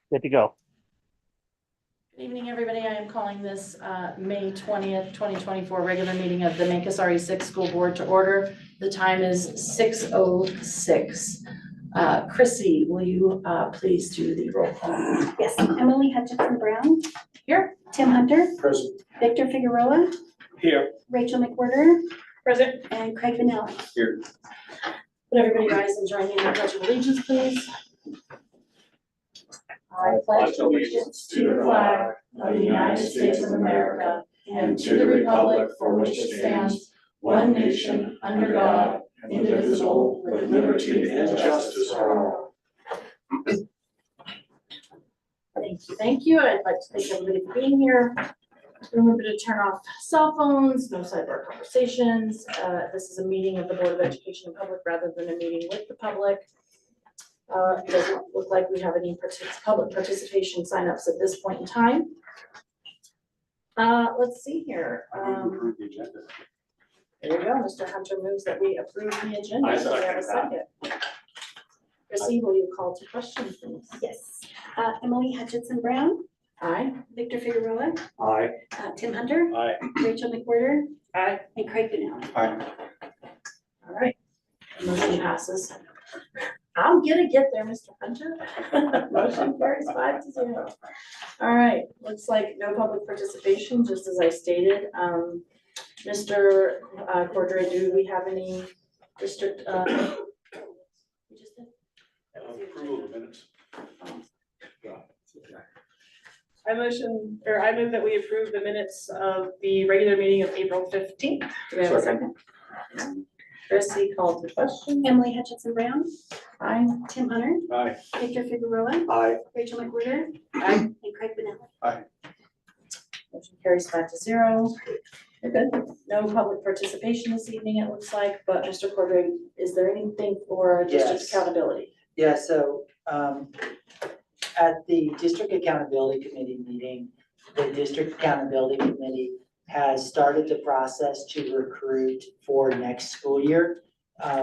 Good to go. Good evening, everybody. I am calling this May 20th, 2024 regular meeting of the Mancos RE6 School Board to order. The time is 6:06. Chrissy, will you please do the roll call? Yes, Emily Hutchinson Brown. Here. Tim Hunter. Present. Victor Figueroa. Here. Rachel McWhirter. Present. And Craig Vanelli. Here. Would everybody rise and join me in the Pledge of Allegiance, please? I pledge allegiance to the flag of the United States of America and to the republic for which it stands, one nation, under God, indivisible, with liberty and justice for all. Thank you. I'd like to thank everybody for being here. Remember to turn off cell phones, no sidebar conversations. This is a meeting of the Board of Education in public rather than a meeting with the public. It doesn't look like we have any public participation signups at this point in time. Let's see here. Approve the agenda. There you go. Mr. Hunter moves that we approve the agenda. I Do we have a second second? Chrissy, will you call to question, please? Yes, Emily Hutchinson Brown. Aye. Victor Figueroa. Aye. Tim Hunter. Aye. Rachel McWhirter. Aye. And Craig Vanelli. Aye. All right. Motion passes. I'm gonna get there, Mr. Hunter. Motion carries 5-0. All right, looks like no public participation, just as I stated. Mr. Cordray, do we have any district? We just did? That was the Approval of the minutes. I move that we approve the minutes of the regular meeting of April 15th. Do we have a second? Chrissy called to question. Emily Hutchinson Brown. Aye. Tim Hunter. Aye. Victor Figueroa. Aye. Rachel McWhirter. Aye. And Craig Vanelli. Motion carries 5-0. You're good. No public participation this evening, it looks like, but Mr. Cordray, is there anything for district Yes. accountability? Yeah, so at the District Accountability Committee meeting, the District Accountability Committee has started the process to recruit for next school year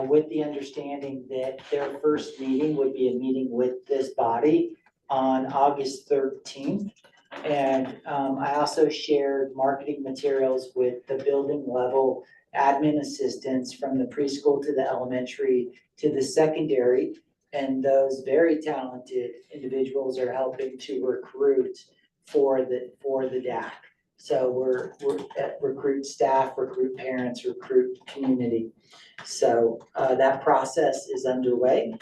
with the understanding that their first meeting would be a meeting with this body on August 13th. And I also shared marketing materials with the building level admin assistants from the preschool to the elementary to the secondary. And those very talented individuals are helping to recruit for the DAC. So we're at recruit staff, recruit parents, recruit community. So that process is underway.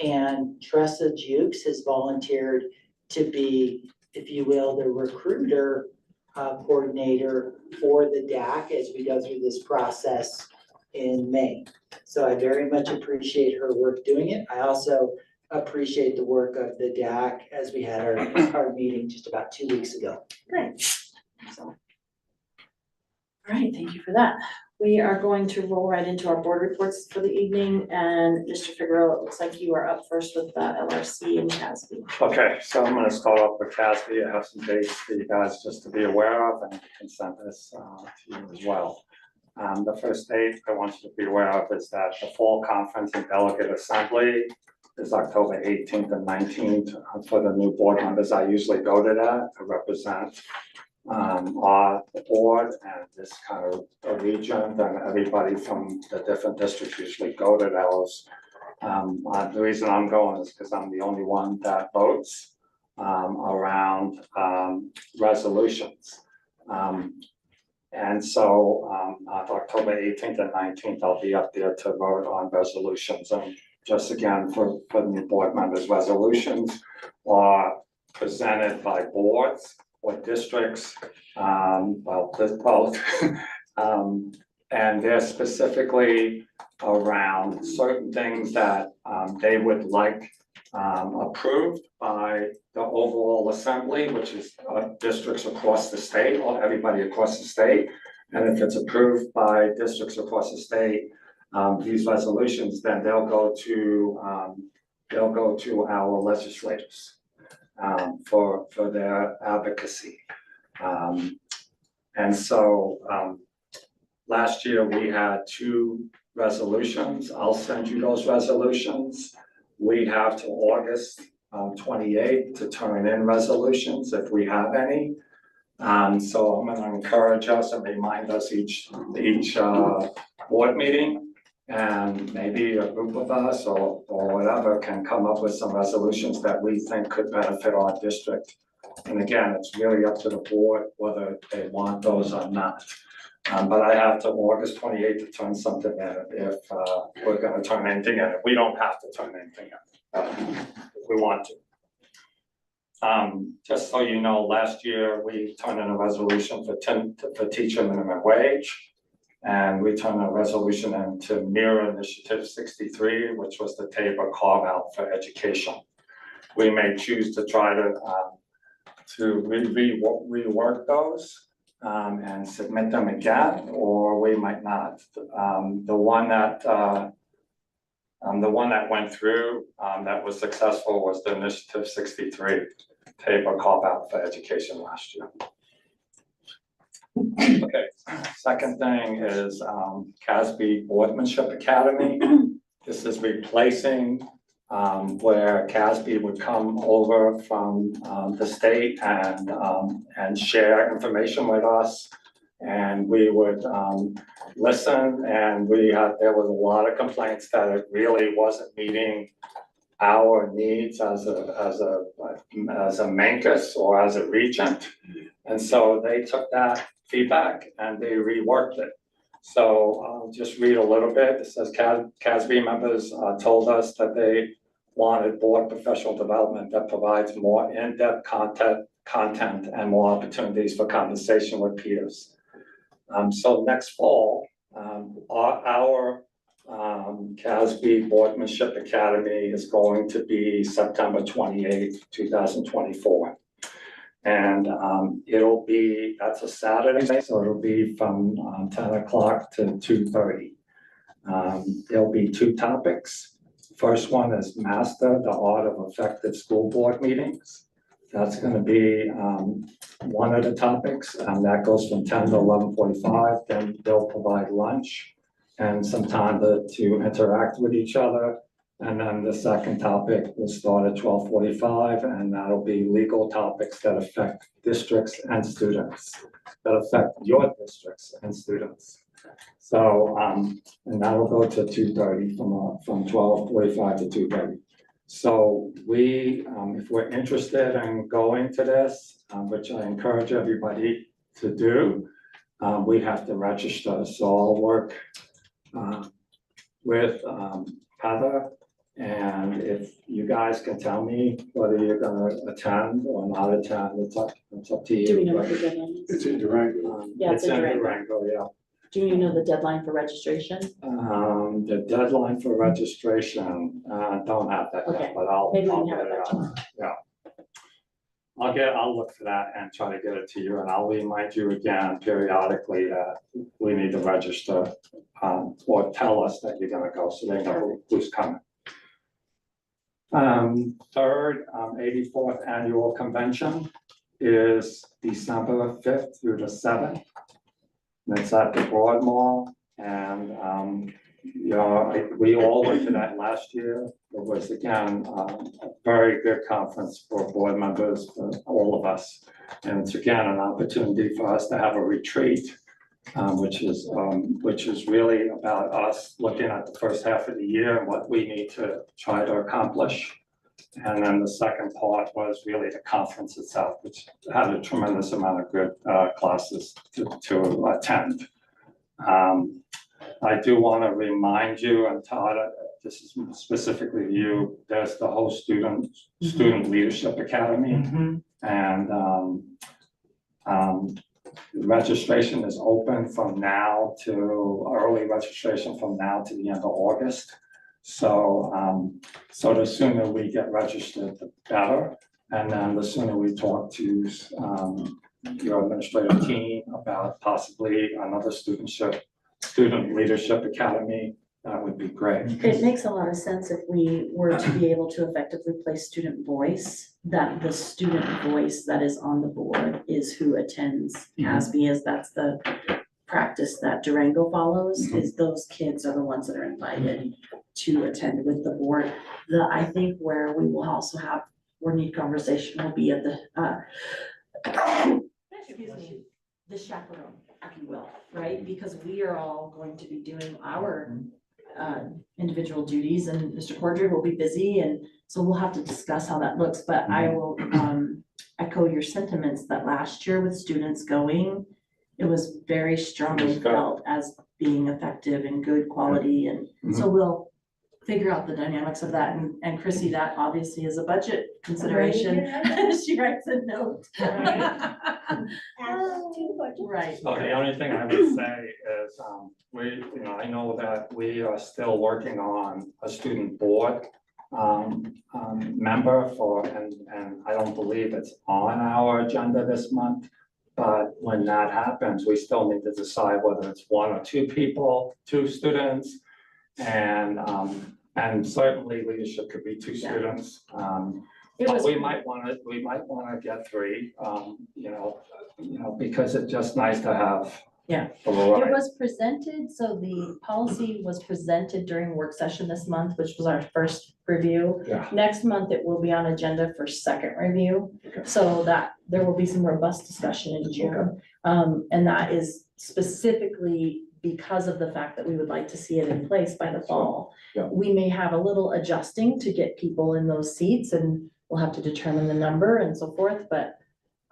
And Tressa Jukes has volunteered to be, if you will, the recruiter coordinator for the DAC as we go through this process in May. So I very much appreciate her work doing it. I also appreciate the work of the DAC as we had our meeting just about 2 weeks ago. Great. So, all right, thank you for that. We are going to roll right into our board reports for the evening, and Mr. Figueroa, it looks like you are up first with the LRC and CASB. Okay, so I'm gonna start off with CASB. I have some dates for you guys just to be aware of, and I can send this to you as well. The first date I want you to be aware of is that the fall conference and delegate assembly is October 18th and 19th. For the new board members, I usually go to that to represent our board and this kind of a region, and everybody from the different districts usually go to those. The reason I'm going is because I'm the only one that votes around resolutions. And so on October 18th and 19th, I'll be up there to vote on resolutions. And just again, for the new board members, resolutions are presented by boards or districts, well, there's both. And they're specifically around certain things that they would like approved by the overall assembly, which is districts across the state, or everybody across the state. And if it's approved by districts across the state, these resolutions, then they'll go to our legislators for their advocacy. And so last year we had 2 resolutions. I'll send you those resolutions. We have till August 28th to turn in resolutions if we have any. So I'm gonna encourage us and remind us each board meeting. And maybe a group of us or whatever can come up with some resolutions that we think could benefit our district. And again, it's really up to the board whether they want those or not. But I have till August 28th to turn something in if we're gonna turn anything in. We don't have to turn anything in if we want to. Just so you know, last year we turned in a resolution for teacher minimum wage. And we turned a resolution into mirror initiative 63, which was the Tabor carve out for education. We may choose to try to rework those and submit them again, or we might not. The one that went through that was successful was the initiative 63, Tabor carve out for education last year. Okay, second thing is CASB Boardmanship Academy. This is replacing where CASB would come over from the state and share information with us. And we would listen, and there was a lot of complaints that it really wasn't meeting our needs as a MANCUS or as a regent. And so they took that feedback and they reworked it. So I'll just read a little bit. It says CASB members told us that they wanted board professional development that provides more in-depth content and more opportunities for conversation with peers. So next fall, our CASB Boardmanship Academy is going to be September 28th, 2024. And that's a Saturday, so it'll be from 10 o'clock to 2:30. There'll be two topics. First one is Master the Art of Effective School Board Meetings. That's going to be one of the topics, and that goes from 10 to 11:45. Then they'll provide lunch and some time to interact with each other. And then the second topic will start at 12:45, and that'll be legal topics that affect districts and students, that affect your districts and students. So, and that'll go to 2:30 from 12:45 to 2:30. So if we're interested in going to this, which I encourage everybody to do, we have to register. So I'll work with Heather. And if you guys can tell me whether you're gonna attend or not attend, it's up to you. Do we know what the deadline is? It's in Durango. Yeah, it's in Durango. Durango, yeah. Do you know the deadline for registration? The deadline for registration, don't have that Okay. yet, but I'll Maybe we can get have it it by out. tomorrow. Yeah. I'll look for that and try to get it to you, and I'll remind you again periodically that we need to register, or tell us that you're gonna go, so they know who's coming. Third, 84th Annual Convention is December 5th through the 7th. And it's at the Broadmoor, and we all went to that last year. It was again a very good conference for board members, for all of us. And it's again an opportunity for us to have a retreat, which is really about us looking at the first half of the year and what we need to try to accomplish. And then the second part was really the conference itself, which had a tremendous amount of good classes to attend. I do want to remind you, and Todd, this is specifically you, there's the whole Student Leadership Academy. And registration is open from now to early registration from now to the end of August. So, so the sooner we get registered, the better. And then the sooner we talk to your administrative team about possibly another Student Leadership Academy, that would be great. It makes a lot of sense if we were to be able to effectively place student voice, that the student voice that is on the board is who attends CASB, as that's the practice that Durango follows, is those kids are the ones that are invited to attend with the board. I think where we will also have board need conversation will be at the, excuse me, the chaperone, if you will, right? Because we are all going to be doing our individual duties, and Mr. Cordry will be busy, and so we'll have to discuss how that looks, but I will echo your sentiments that last year with students going, it was very strongly felt as being effective and good quality, and so we'll figure out the dynamics of that, and Chrissy, that obviously is a budget consideration. She writes a note. Right. So the only thing I would say is, I know that we are still working on a student board member and I don't believe it's on our agenda this month. But when that happens, we still need to decide whether it's one or two people, two students. And certainly leadership could be two students. But we might wanna get three, because it's just nice to have. Yeah. a It variety. was presented, so the policy was presented during work session this month, which was our first review. Yeah. Next month, it will be on agenda for second review, Okay. so that there will be some robust discussion in June. And that is specifically because of the fact that we would like to see it in place by the fall. Yeah. We may have a little adjusting to get people in those seats, and we'll have to determine the number and so forth, but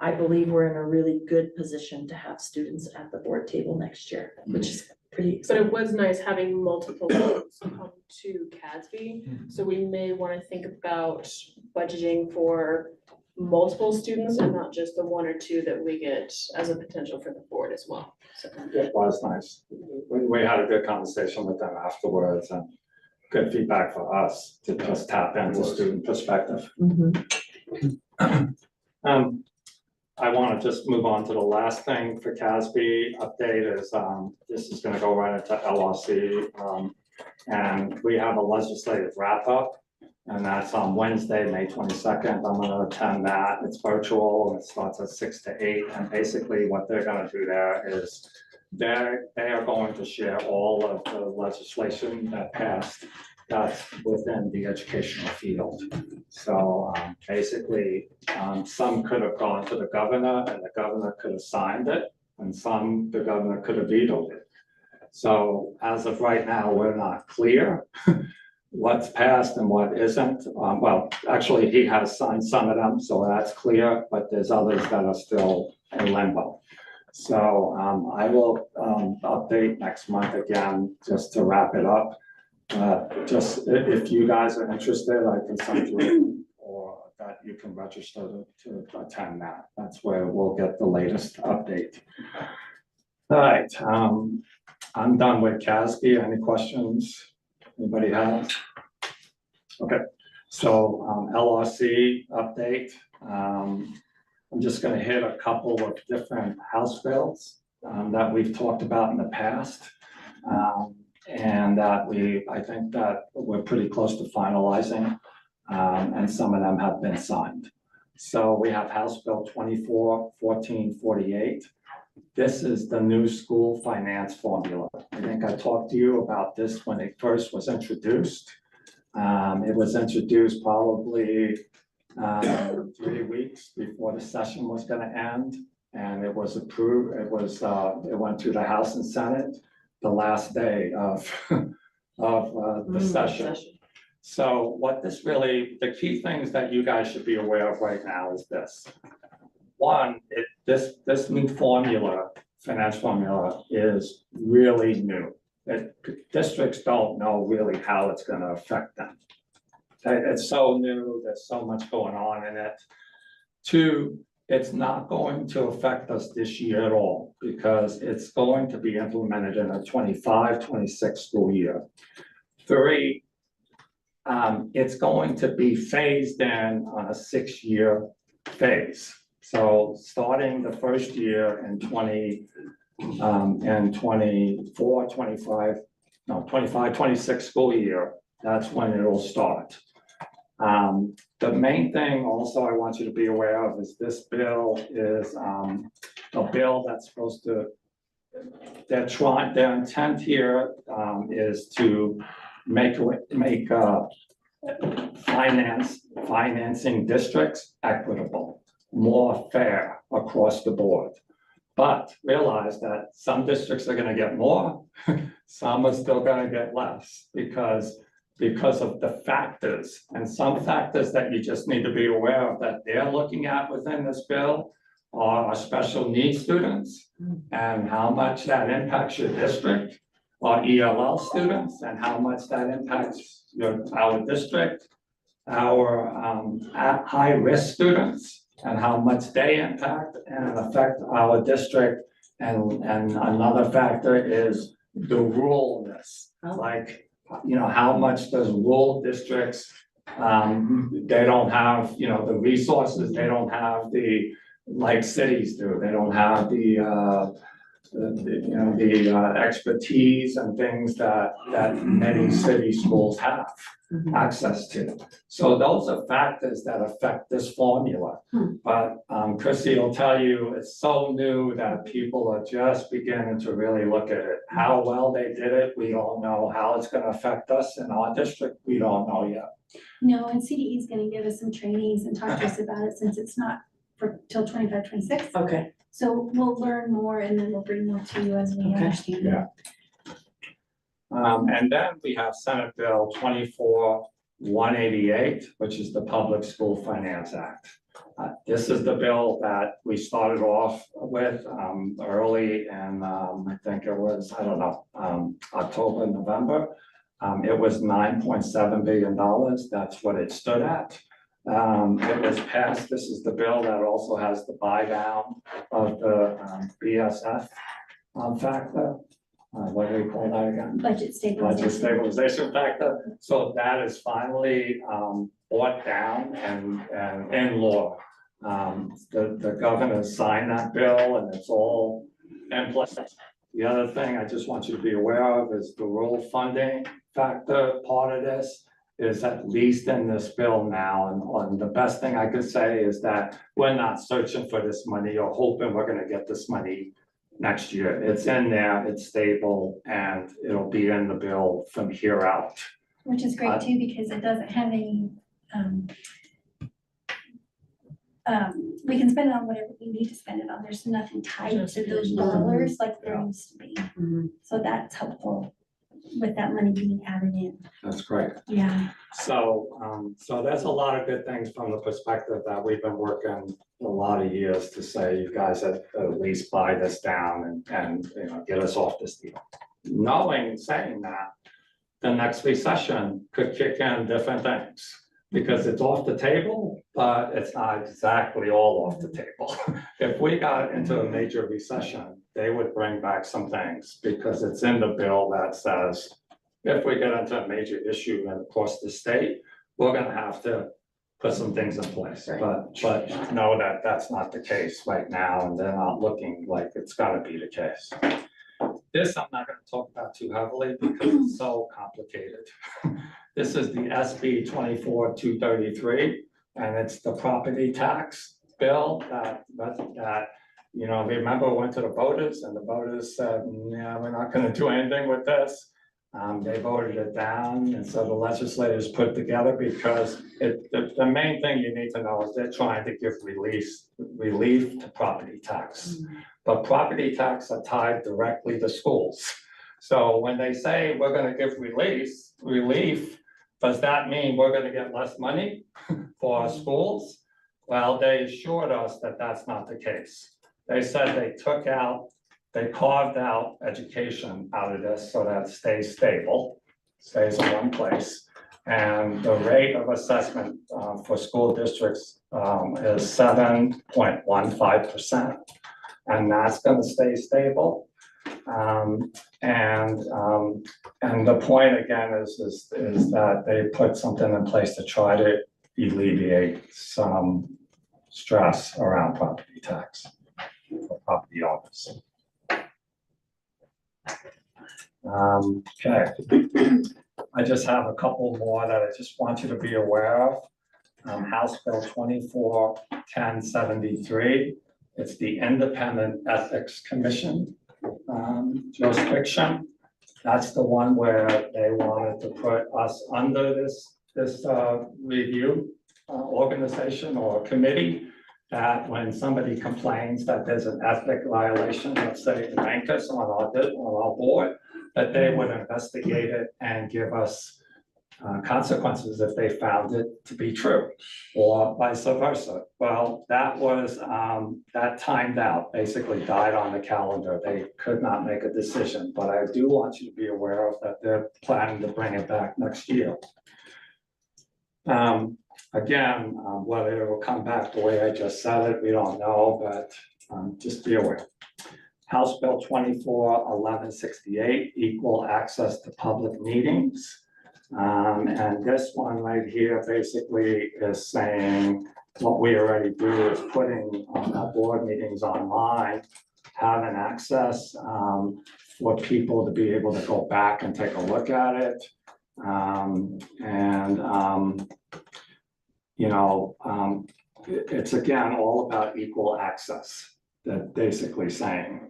I believe we're in a really good position to have students at the board table next year, which is pretty But exciting. it was nice having multiple folks come to CASB, so we may wanna think about budgeting for multiple students and not just the one or two that we get as a potential for the board as well. So It was nice. We had a good conversation with them afterwards and good feedback for us to just tap into student perspective. Mhm. I want to just move on to the last thing for CASB update is, this is gonna go right into LRC. And we have a legislative wrap up, and that's on Wednesday, May 22nd. I'm gonna attend that. It's virtual and it starts at 6 to 8. And basically what they're gonna do there is they are going to share all of the legislation that passed that's within the educational field. So basically, some could have gone to the governor and the governor could have signed it, and some, the governor could have vetoed it. So as of right now, we're not clear what's passed and what isn't. Well, actually, he has signed some of them, so that's clear, but there's others that are still in limbo. So I will update next month again, just to wrap it up. Just if you guys are interested, I can send you, or that you can register to attend that. That's where we'll get the latest update. All right, I'm done with CASB. Any questions? Anybody have? Okay, so LRC update. I'm just gonna hit a couple of different House bills that we've talked about in the past. And that I think that we're pretty close to finalizing, and some of them have been signed. So we have House Bill 24-1448. This is the new school finance formula. I think I talked to you about this when it first was introduced. It was introduced probably 3 weeks before the session was gonna end, and it was approved. It went through the House and Senate the last day of the session. So what this really, the key things that you guys should be aware of right now is this. One, this new formula, finance formula, is really new. Districts don't know really how it's gonna affect them. It's so new, there's so much going on in it. Two, it's not going to affect us this year at all, because it's going to be implemented in a 25-26 school year. Three, it's going to be phased in on a 6-year phase. So starting the first year in 25-26 school year, that's when it'll start. The main thing also I want you to be aware of is this bill is a bill that's supposed to, their intent here is to make financing districts equitable, more fair across the board. But realize that some districts are gonna get more, some are still gonna get less because of the factors, and some factors that you just need to be aware of that they're looking at within this bill are special needs students and how much that impacts your district, or ELL students and how much that impacts our district, our at high risk students and how much they impact and affect our district. And another factor is the ruralness, like, how much does rural districts, they don't have, the resources, they don't have like cities do, they don't have the expertise and things that many city schools have access to. So those are factors that affect this formula. But Chrissy will tell you, it's so new that people are just beginning to really look at it. How well they did it, we don't know. How it's gonna affect us in our district, we don't know yet. No, and CDE is gonna give us some trainings and talk to us about it since it's not for till 25, 26. Okay, So we'll learn more and then we'll bring more to you as we Okay. understand. Yeah. And then we have Senate Bill 24-188, which is the Public School Finance Act. This is the bill that we started off with early in, I think it was, October, November. It was $9.7 billion. That's what it stood at. It was passed. This is the bill that also has the buy down of the BSF factor. What do we call that again? Budget stabilization. Budget stabilization factor. So that is finally brought down and in law. The governor signed that bill and it's all in place. The other thing I just want you to be aware of is the rural funding factor. Part of this is at least in this bill now, and the best thing I could say is that we're not searching for this money or hoping we're gonna get this money next year. It's in there, it's stable, and it'll be in the bill from here out. Which is great too, because it doesn't have any, we can spend it on whatever we need to spend it on. There's nothing tied to those dollars like there used to be. So that's helpful with that money being added in. That's great. Yeah. So, so there's a lot of good things from the perspective that we've been working a lot of years to say, you guys at least buy this down and get us off this deal. Knowing, saying that, the next recession could kick in different things. Because it's off the table, but it's not exactly all off the table. If we got into a major recession, they would bring back some things because it's in the bill that says, if we get into a major issue across the state, we're gonna have to put some things in place. But know that that's not the case right now, and they're not looking like it's gonna be the case. This I'm not gonna talk about too heavily because it's so complicated. This is the SB 24-233, and it's the property tax bill that remember went to the voters and the voters said, yeah, we're not gonna do anything with this. They voted it down, and so the legislators put together because the main thing you need to know is they're trying to give relief to property tax. But property tax are tied directly to schools. So when they say we're gonna give relief, does that mean we're gonna get less money for our schools? Well, they assured us that that's not the case. They said they carved out education out of this so that it stays stable, stays in one place. And the rate of assessment for school districts is 7.15%. And that's gonna stay stable. And the point again is that they put something in place to try to alleviate some stress around property tax for property owners. Okay, I just have a couple more that I just want you to be aware of. House Bill 24-1073. It's the Independent Ethics Commission jurisdiction. That's the one where they wanted to put us under this review organization or committee that when somebody complains that there's an ethic violation, let's say rank us on our board, that they would investigate it and give us consequences if they found it to be true, or vice versa. Well, that was, that timed out, basically died on the calendar. They could not make a decision, but I do want you to be aware of that they're planning to bring it back next year. Again, whether it will come back the way I just said it, we don't know, but just be aware. House Bill 24-1168, equal access to public meetings. And this one right here basically is saying what we already do is putting our board meetings online, having access for people to be able to go back and take a look at it. It's again all about equal access, that basically saying.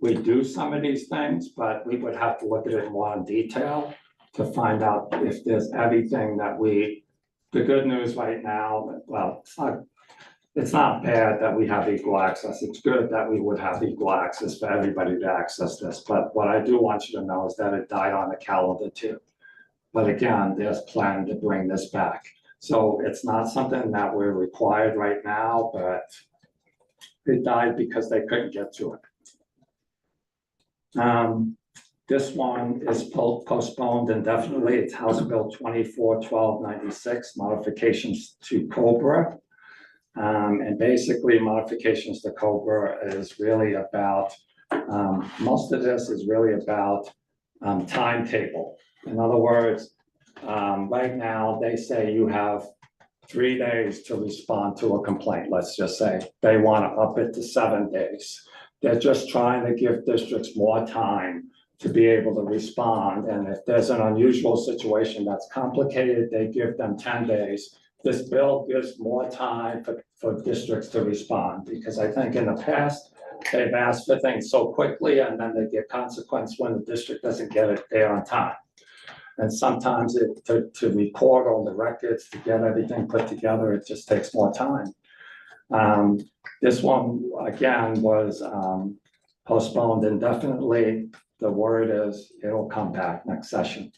We do some of these things, but we would have to look at it more in detail to find out if there's everything that the good news right now, well, it's not bad that we have equal access. It's good that we would have equal access for everybody to access this. But what I do want you to know is that it died on the calendar too. But again, there's plan to bring this back. So it's not something that we're required right now, but it died because they couldn't get to it. This one is postponed indefinitely. It's House Bill 24-1296, modifications to COBRA. And basically modifications to COBRA is really about, most of this is really about timetable. In other words, right now they say you have 3 days to respond to a complaint. Let's just say they want to up it to 7 days. They're just trying to give districts more time to be able to respond. And if there's an unusual situation that's complicated, they give them 10 days. This bill gives more time for districts to respond, because I think in the past, they've asked for things so quickly and then they get consequence when the district doesn't get it there on time. And sometimes to record all the records, to get everything put together, it just takes more time. This one, again, was postponed indefinitely. The word is it'll come back next session.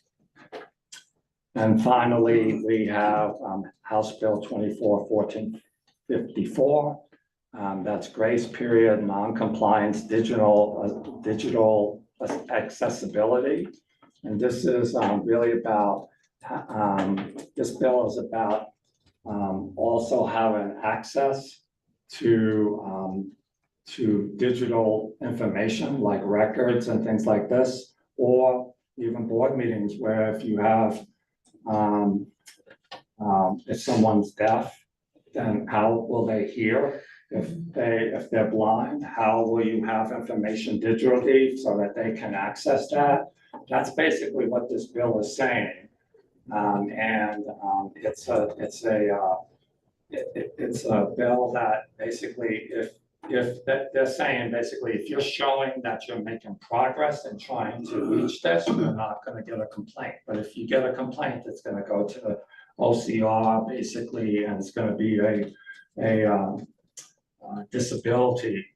And finally, we have House Bill 24-1454. That's grace period, non-compliance, digital accessibility. And this is really about, this bill is about also having access to digital information like records and things like this, or even board meetings where if you have, if someone's deaf, then how will they hear? If they're blind, how will you have information digitally so that they can access that? That's basically what this bill is saying. It's a bill that basically, if they're saying basically, if you're showing that you're making progress in trying to reach this, you're not going to get a complaint. But if you get a complaint, it's going to go to the OCR basically, and it's going to be a disability,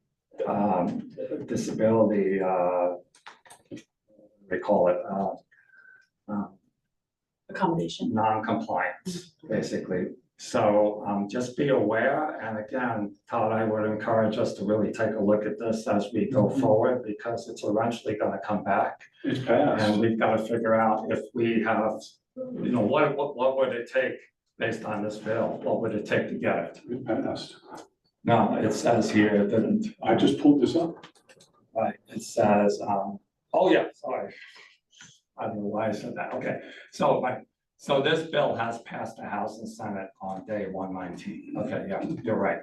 they call it Accommodation. non-compliance, basically. So just be aware. And again, Todd, I would encourage us to really take a look at this as we go forward, because it's eventually going to come back. It's passed. And we've got to figure out if we have, what would it take based on this bill? What would it take to get it? It passed. No, it says here it didn't. I just pulled this up. Right, it says, oh yeah, sorry. I don't know why I said that. Okay, so this bill has passed the House and Senate on day 119. Okay, yeah, you're right.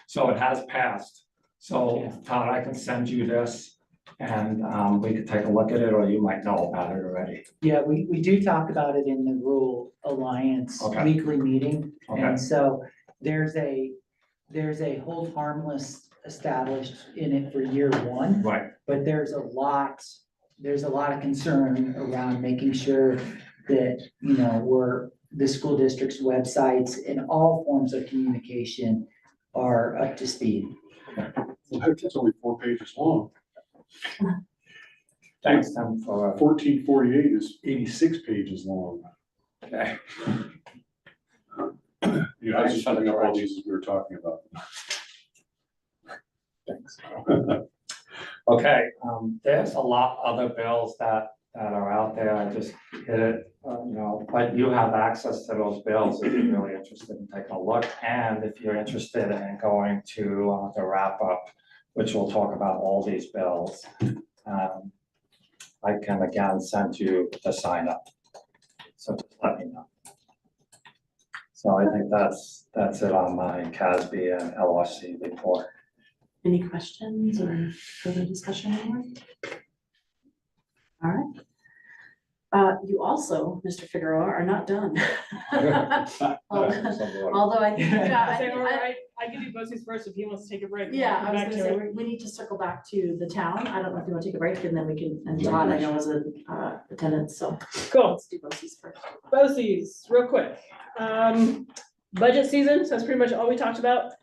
So it has passed. So Todd, I can send you this and we could take a look at it, or you might know about it already. Yeah, we do talk about it in the Rural Alliance Okay. weekly meeting. Okay. And so there's a hold harmless established in it for year one, Right, but there's a lot of concern around making sure that, you know, the school district's websites and all forms of communication are up to speed. Well, heck, it's only 4 pages long. Thanks, Tim, for, 1448 is 86 pages long. okay. You know, I was just looking up all these as we were talking about. Thanks. Okay, there's a lot other bills that are out there, I just hit it, you know, but you have access to those bills if you're really interested in taking a look, and if you're interested in going to the wrap up, which will talk about all these bills. I can again send you the sign up, so just let me know. So I think that's it on my CASB and LRC report. Any questions or further discussion anymore? All right. You also, Mr. Figueroa, are not done. Although I think, I give you BOCES first if he wants to take a break. yeah, I Come was back gonna to say, it. we need to circle back to the town. I don't know if you want to take a break and then we can, and Todd, I know is an attendance, so Cool. let's do BOCES first. BOCES, real quick. Budget season, so that's pretty much all we talked about.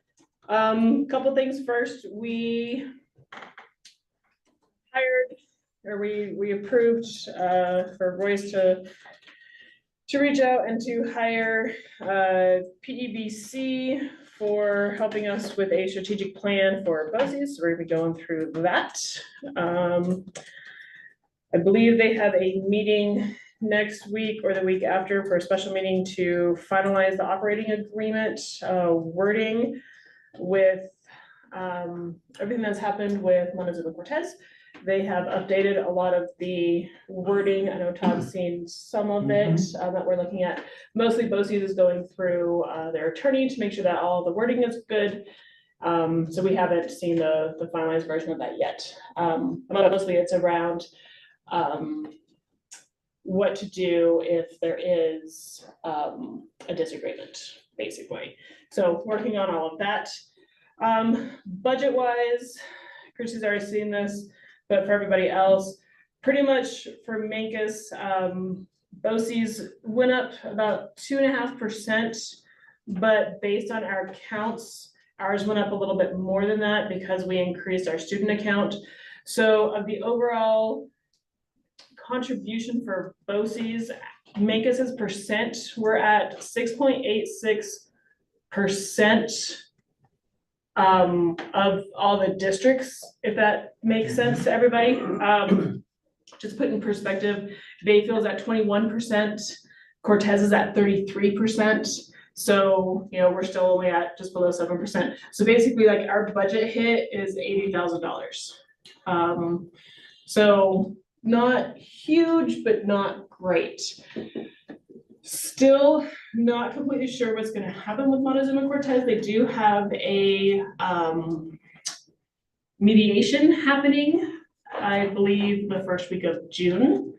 Couple things first, we hired, or we approved, for Royce to reach out and to hire, PEBC for helping us with a strategic plan for BOCES, so we're gonna be going through that. I believe they have a meeting next week or the week after for a special meeting to finalize the operating agreement, wording with, everything that's happened with Montezuma Cortez. They have updated a lot of the wording. I know Todd's seen some of it that we're looking at. Mostly BOCES is going through their attorney to make sure that all the wording is good. So we haven't seen the finalized version of that yet. Mostly it's around what to do if there is a disagreement, basically. So working on all of that. Budget wise, Chrissy's already seen this, but for everybody else, pretty much for Mancus, BOCES went up about 2.5%, but based on our counts, ours went up a little bit more than that because we increased our student account. So of the overall contribution for BOCES, Mancus's percent, we're at 6.86% of all the districts, if that makes sense to everybody. Just put in perspective, Bayfield's at 21%, Cortez is at 33%. So, you know, we're still only at just below 7%. So basically, like, our budget hit is $80,000. So not huge, but not great. Still not completely sure what's gonna happen with Montezuma Cortez. They do have a mediation happening, I believe, the first week of June.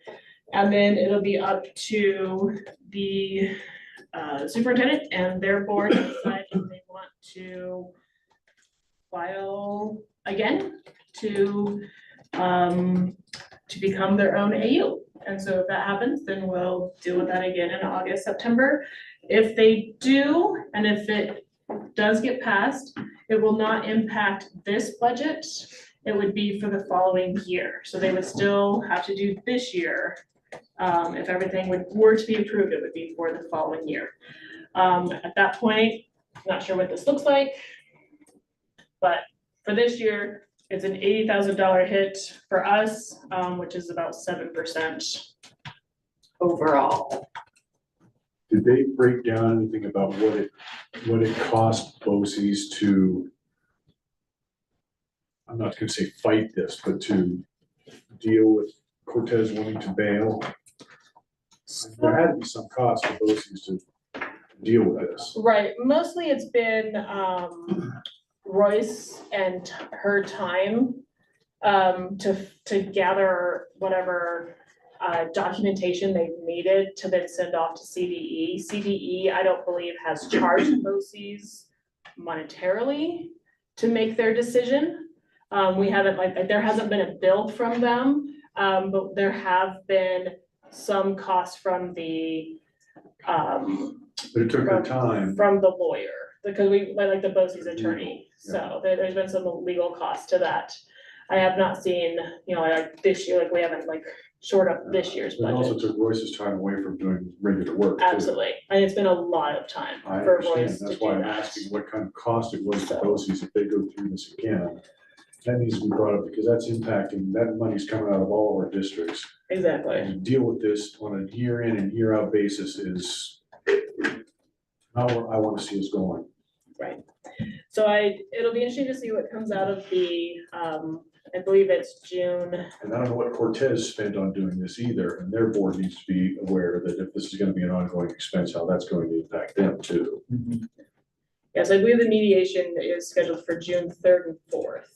And then it'll be up to the superintendent and their board to decide if they want to file again to become their own AU. And so if that happens, then we'll deal with that again in August, September. If they do, and if it does get passed, it will not impact this budget. It would be for the following year. So they would still have to do this year. If everything were to be approved, it would be for the following year. At that point, not sure what this looks like, but for this year, it's an $80,000 hit for us, which is about 7% overall. Did they break down anything about what it cost BOCES to, I'm not gonna say fight this, but to deal with Cortez wanting to bail? There had to be some cost for BOCES to deal with this. Right, mostly it's been Royce and her time to gather whatever documentation they needed to then send off to CDE. CDE, I don't believe, has charged BOCES monetarily to make their decision. We haven't, like, there hasn't been a bill from them, but there have been some costs from the, But it took their time. from the lawyer, because we, like the BOCES attorney, so there's been some legal cost to that. I have not seen, you know, like this year, like we haven't like shored up this year's But it also budget. took Royce's time away from doing regular work too. Absolutely, and it's been a lot of time I for understand, Royce to that's do why I'm that. asking what kind of cost it was to So- BOCES if they go through this again. That needs to be brought up because that's impacting, that money's coming out of all of our districts. Exactly, And to deal with this on a year in and year out basis is how I want to see us going. so it'll be interesting to see what comes out of the, I believe it's June. And I don't know what Cortez spent on doing this either, and their board needs to be aware that if this is gonna be an ongoing expense, how that's going to impact them too. Yes, I believe the mediation is scheduled for June 3rd and 4th.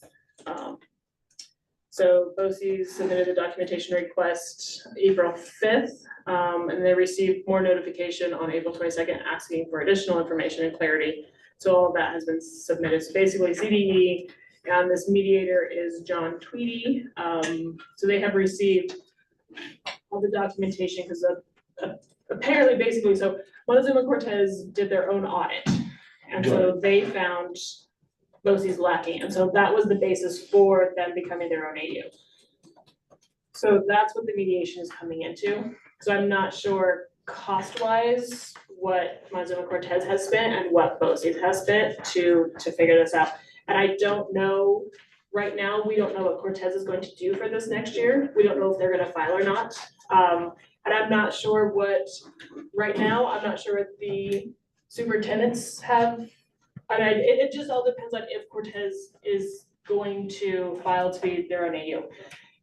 So BOCES submitted a documentation request April 5th, and they received more notification on April 22nd asking for additional information and clarity. So all of that has been submitted. So basically CDE and this mediator is John Tweedy. So they have received all the documentation because apparently basically, so Montezuma Cortez did their own audit. And so they found BOCES lacking, and so that was the basis for them becoming their own AU. So that's what the mediation is coming into. So I'm not sure cost-wise what Montezuma Cortez has spent and what BOCES has spent to figure this out. And I don't know, right now, we don't know what Cortez is going to do for this next year. We don't know if they're gonna file or not. And I'm not sure what, right now, I'm not sure what the superintendents have. And it just all depends on if Cortez is going to file to be their own AU.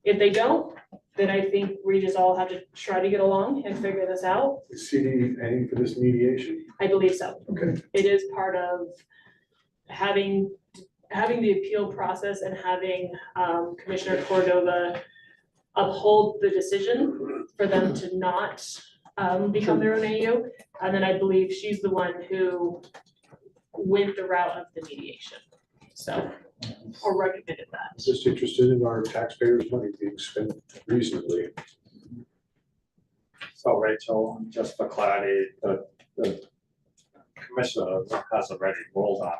If they don't, then I think we just all have to try to get along and figure this out. Is CD paying for this mediation? I believe so. Okay. It is part of having the appeal process and having Commissioner Cordova uphold the decision for them to not become their own AU. And then I believe she's the one who went the route of the mediation, so, or recommended I'm that. just interested in our taxpayers' money being spent reasonably. So Rachel, just for clarity, the commissioner has already ruled on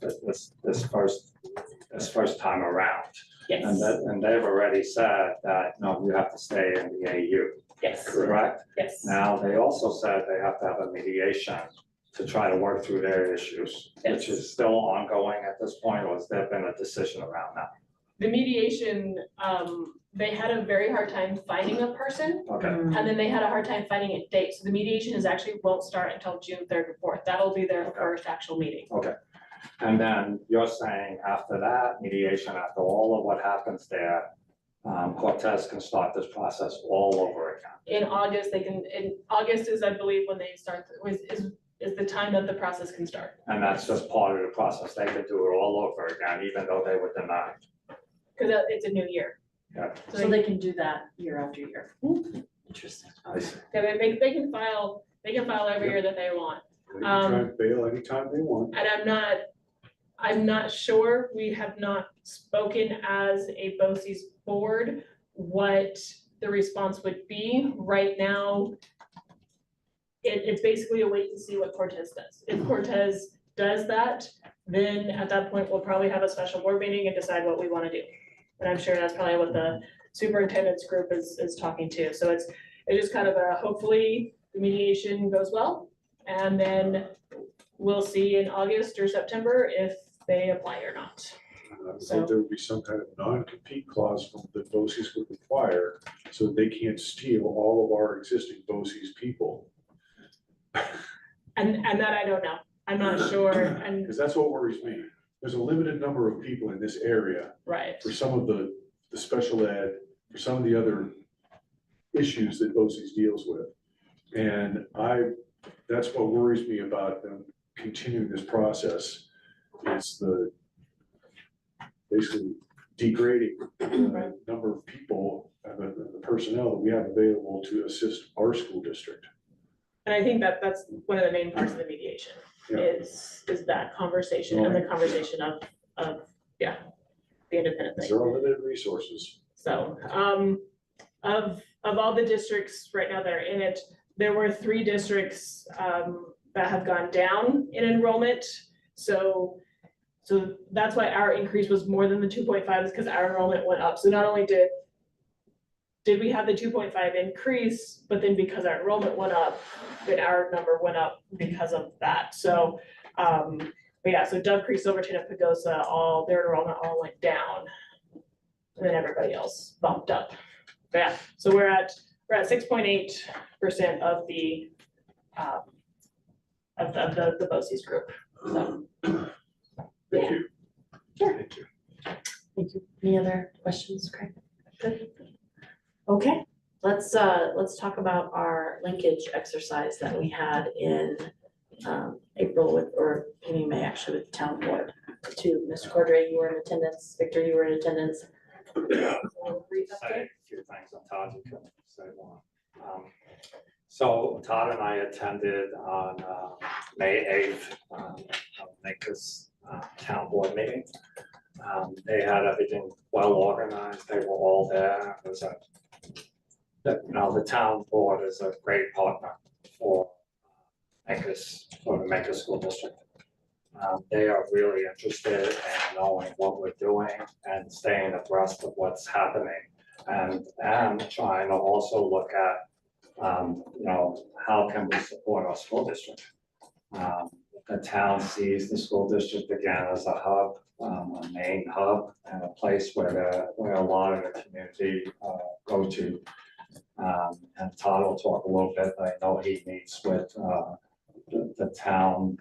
this first time around. Yes, And they've already said that, no, you have to stay in the AU, yes, correct? yes. Now, they also said they have to have a mediation to try to work through their issues, which Yes. is still ongoing at this point, or has there been a decision around that? The mediation, they had a very hard time finding a person, Okay, and then they had a hard time finding a date. So the mediation is actually won't start until June 3rd and 4th. That'll be their first actual meeting. okay. And then you're saying after that mediation, after all of what happens there, Cortez can start this process all over again. In August, in August is, I believe, when they start, is the time that the process can start. And that's just part of the process. They could do it all over again, even though they were denied. Because it's a new year. Yeah. So they can do that year after year. Interesting. I see. Yeah, they can file every year that they want. They can try and bail anytime they want. And I'm not sure, we have not spoken as a BOCES board what the response would be. Right now, it's basically a wait and see what Cortez does. If Cortez does that, then at that point, we'll probably have a special board meeting and decide what we want to do. And I'm sure that's probably what the superintendent's group is talking to. So it's just kind of hopefully the mediation goes well. And then we'll see in August or September if they apply or not. I So- think there would be some kind of non-compete clause from the BOCES would require, so that they can't steal all of our existing BOCES people. And that I don't know. I'm not sure. And Because that's what worries me. There's a limited number of people in this area right, for some of the special ed, for some of the other issues that BOCES deals with. And that's what worries me about them continuing this process, is the basically degrading the number of people and the personnel that we have available to assist our school district. and I think that's one of the main parts of the mediation Yeah. is that conversation and the conversation of the independent These thing. are limited resources. So, of of all the districts right now that are in it, there were 3 districts that have gone down in enrollment. So that's why our increase was more than the 2.5, is because our enrollment went up. So not only did we have the 2.5 increase, but then because our enrollment went up, then our number went up because of that. So, but yeah, so Dove Creek, Silverton, and Pagosa, all their enrollment all went down. And then everybody else bumped up. But yeah, so we're at 6.8% of the BOCES group. So, Thank you. Sure. Thank you. Thank you. Any other questions, Craig? Good. Okay, let's talk about our linkage exercise that we had in April or beginning of May, actually, with the town board. To Mr. Cordray, you were in attendance. Victor, you were in attendance. Brief Say update? a few things on Todd, you can say one. So Todd and I attended on May 8th, NACO's town board meeting. They had everything well organized, they were all there. It was the town board is a great partner for for the Maker School District. They are really interested in knowing what we're doing and staying abreast of what's happening. And trying to also look at, how can we support our school district? The town sees the school district again as a hub, a main hub, and a place where a lot of the community go to. And Todd will talk a little bit. I know he meets with the town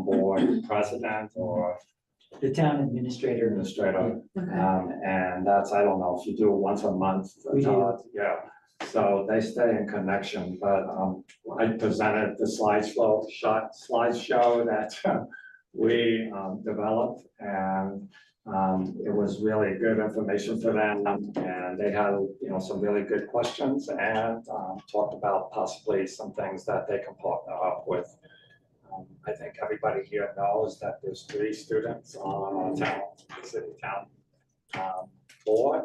board president or The town administrator. administrator. And that's, I don't know if you do it once a month. We do. Yeah, so they stay in connection, but I presented the slideshow that we developed, and it was really good information for them, and they had, some really good questions, and talked about possibly some things that they can partner up with. I think everybody here knows that there's 3 students on our city town board,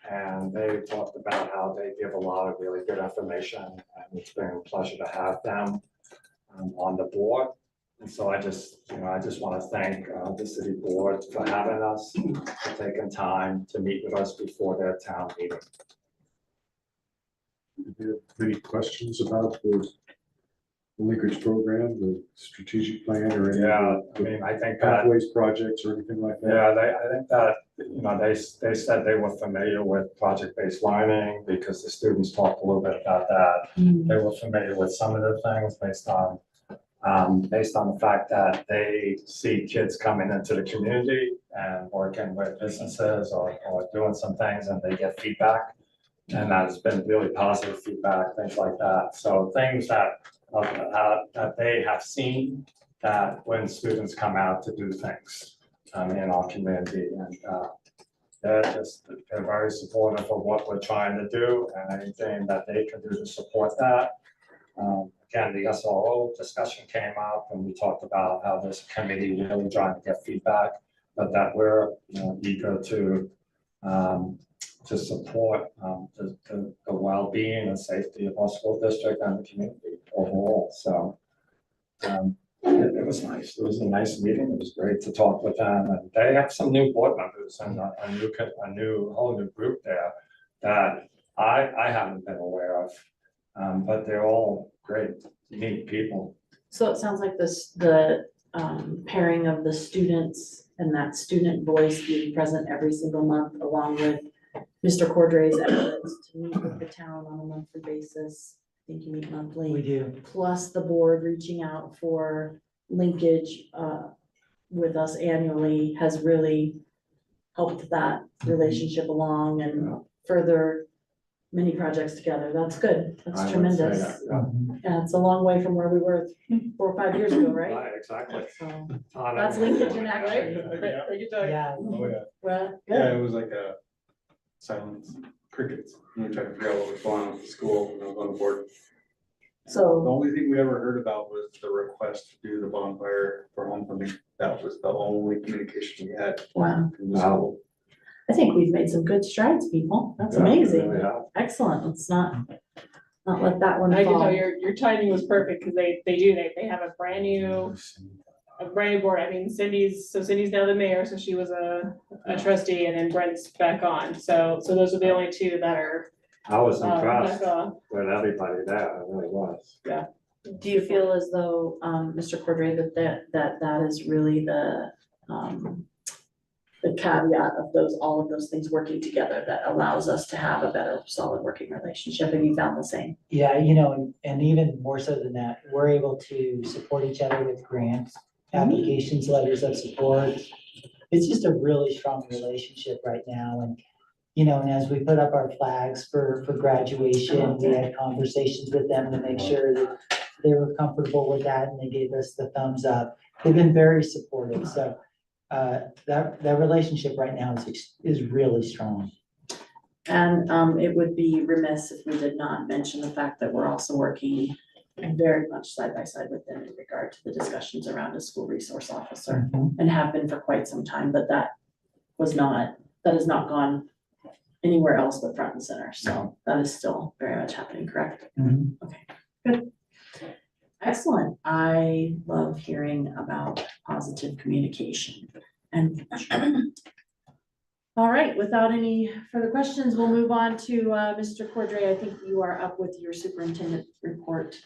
and they talked about how they give a lot of really good information, and it's been a pleasure to have them on the board. And so I just want to thank the city board for having us, for taking time to meet with us before their town meeting. Do you have any questions about the linkage program, the strategic plan, or any Yeah, of I the mean, I think that, pathways projects or anything like that? yeah, I think that, they said they were familiar with project-based learning because the students talked a little bit about that. They were familiar with some of the things based on the fact that they see kids coming into the community and working with businesses or doing some things, and they get feedback. And that has been really positive feedback, things like that. So things that they have seen that when students come out to do things in our community, and they're very supportive of what we're trying to do, and anything that they can do to support that. Again, the SRO discussion came up, and we talked about how this committee really trying to get feedback, but that we're eager to support the well-being and safety of our school district and the community overall. So it was nice. It was a nice meeting. It was great to talk with them, and they have some new board members and a whole new group there that I haven't been aware of. But they're all great, neat people. So it sounds like the pairing of the students and that student voice being present every single month, along with Mr. Cordray's efforts to meet with the town on a monthly basis. I think you meet monthly. We do. Plus the board reaching out for linkage with us annually has really helped that relationship along and further many projects together. That's good. I That's would say tremendous. that, yeah. Yeah, it's a long way from where we were 4 or 5 years ago, right? Right, exactly. So Todd, that's linkage in action. Yeah. Oh, yeah. Well, Yeah, good. it was like a silence, crickets. We were trying to figure out what was going on with the school when I was on the board. The So, only thing we ever heard about was the request to do the bonfire for homecoming. That was the only communication we had wow. from the school. I think we've made some good strides, people. That's Yeah, amazing. really have. Excellent. Let's not let that one I can tell fall. your timing was perfect, because they have a brand new board. I mean, Cindy's now the mayor, so she was a trustee, and then Brent's back on. So those are the only two that are, I was impressed back on. with everybody there, I really was. Do you feel as though, Mr. Cordray, that is really the caveat of all of those things working together that allows us to have a better, solid working relationship? Have you found the same? Yeah, you know, and even more so than that, we're able to support each other with grants, applications, letters of support. It's just a really strong relationship right now, and, you know, and as we put up our flags for graduation, we had conversations with them to make sure that they were comfortable with that, and they gave us the thumbs up. They've been very supportive, so, that relationship right now is really strong. And it would be remiss if we did not mention the fact that we're also working very much side by side with them in regard to the discussions around a school resource officer, and have been for quite some time, but that has not gone anywhere else but front and center. So that is still very much happening, correct? Mhm. Okay, good. Excellent. I love hearing about positive communication. And all right, without any further questions, we'll move on to Mr. Cordray. I think you are up with your superintendent report.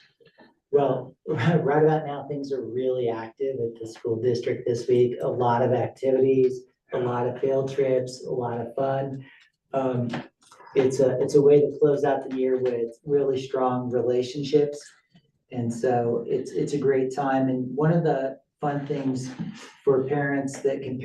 Well, right about now, things are really active at the school district this week. A lot of activities, a lot of field trips, a lot of fun. It's a way to close out the year with really strong relationships. And so it's a great time. And one of the fun things for parents can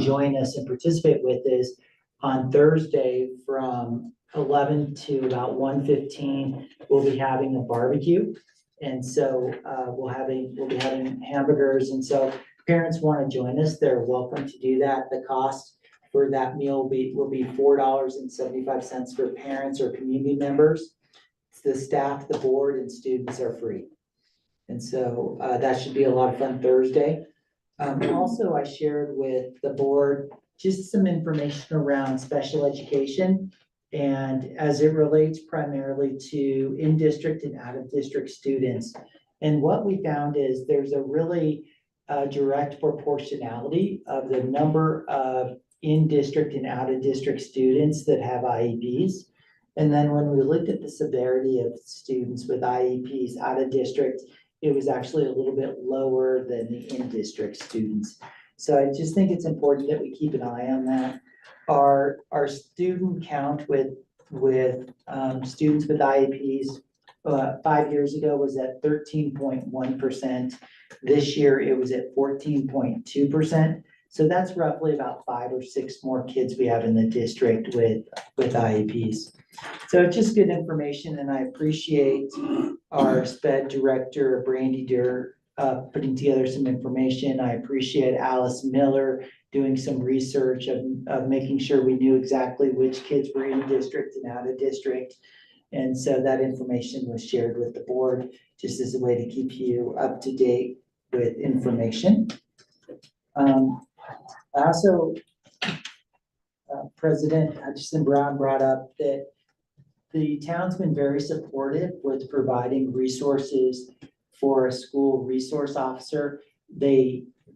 join us and participate with is on Thursday from 11 to about 1:15, we'll be having a barbecue. And so we'll be having hamburgers. And so parents want to join us, they're welcome to do that. The cost for that meal will be $4.75 for parents or community members. The staff, the board, and students are free. And so that should be a lot of fun Thursday. Also, I shared with the board just some information around special education, and as it relates primarily to in-district and out-of-district students. And what we found is there's a really direct proportionality of the number of in-district and out-of-district students that have IEPs. And then when we looked at the severity of students with IEPs out of district, it was actually a little bit lower than the in-district students. So I just think it's important that we keep an eye on that. Our student count with students with IEPs 5 years ago was at 13.1%. This year it was at 14.2%. So that's roughly about 5 or 6 more kids we have in the district with IEPs. So it's just good information, and I appreciate our SPED director, Brandy Durr, putting together some information. I appreciate Alice Miller doing some research of making sure we knew exactly which kids were in district and out of district. And so that information was shared with the board, just as a way to keep you up to date with information. Also, President Hutchinson Brown brought up that the town's been very supportive with providing resources for a school resource officer.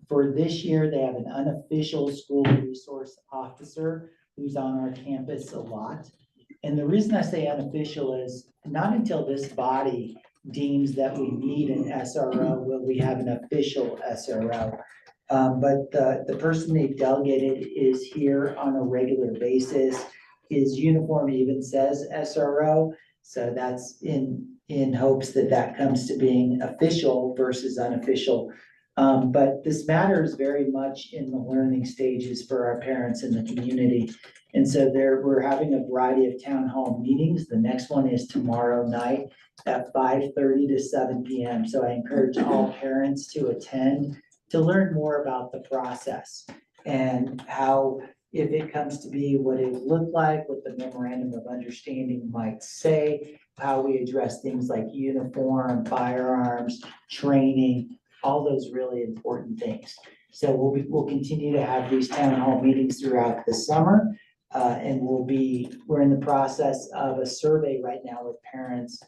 For this year, they have an unofficial school resource officer who's on our campus a lot. And the reason I say unofficial is not until this body deems that we need an SRO will we have an official SRO. But the person they've delegated is here on a regular basis. His uniform even says SRO, so that's in hopes that that comes to being official versus unofficial. But this matters very much in the learning stages for our parents in the community. And so we're having a variety of town hall meetings. The next one is tomorrow night at 5:30 to 7 p.m. So I encourage all parents to attend to learn more about the process and how, if it comes to be, what it would look like, what the memorandum of understanding might say, how we address things like uniform, firearms, training, all those really important things. So we'll continue to have these town hall meetings throughout the summer. And we're in the process of a survey right now with parents.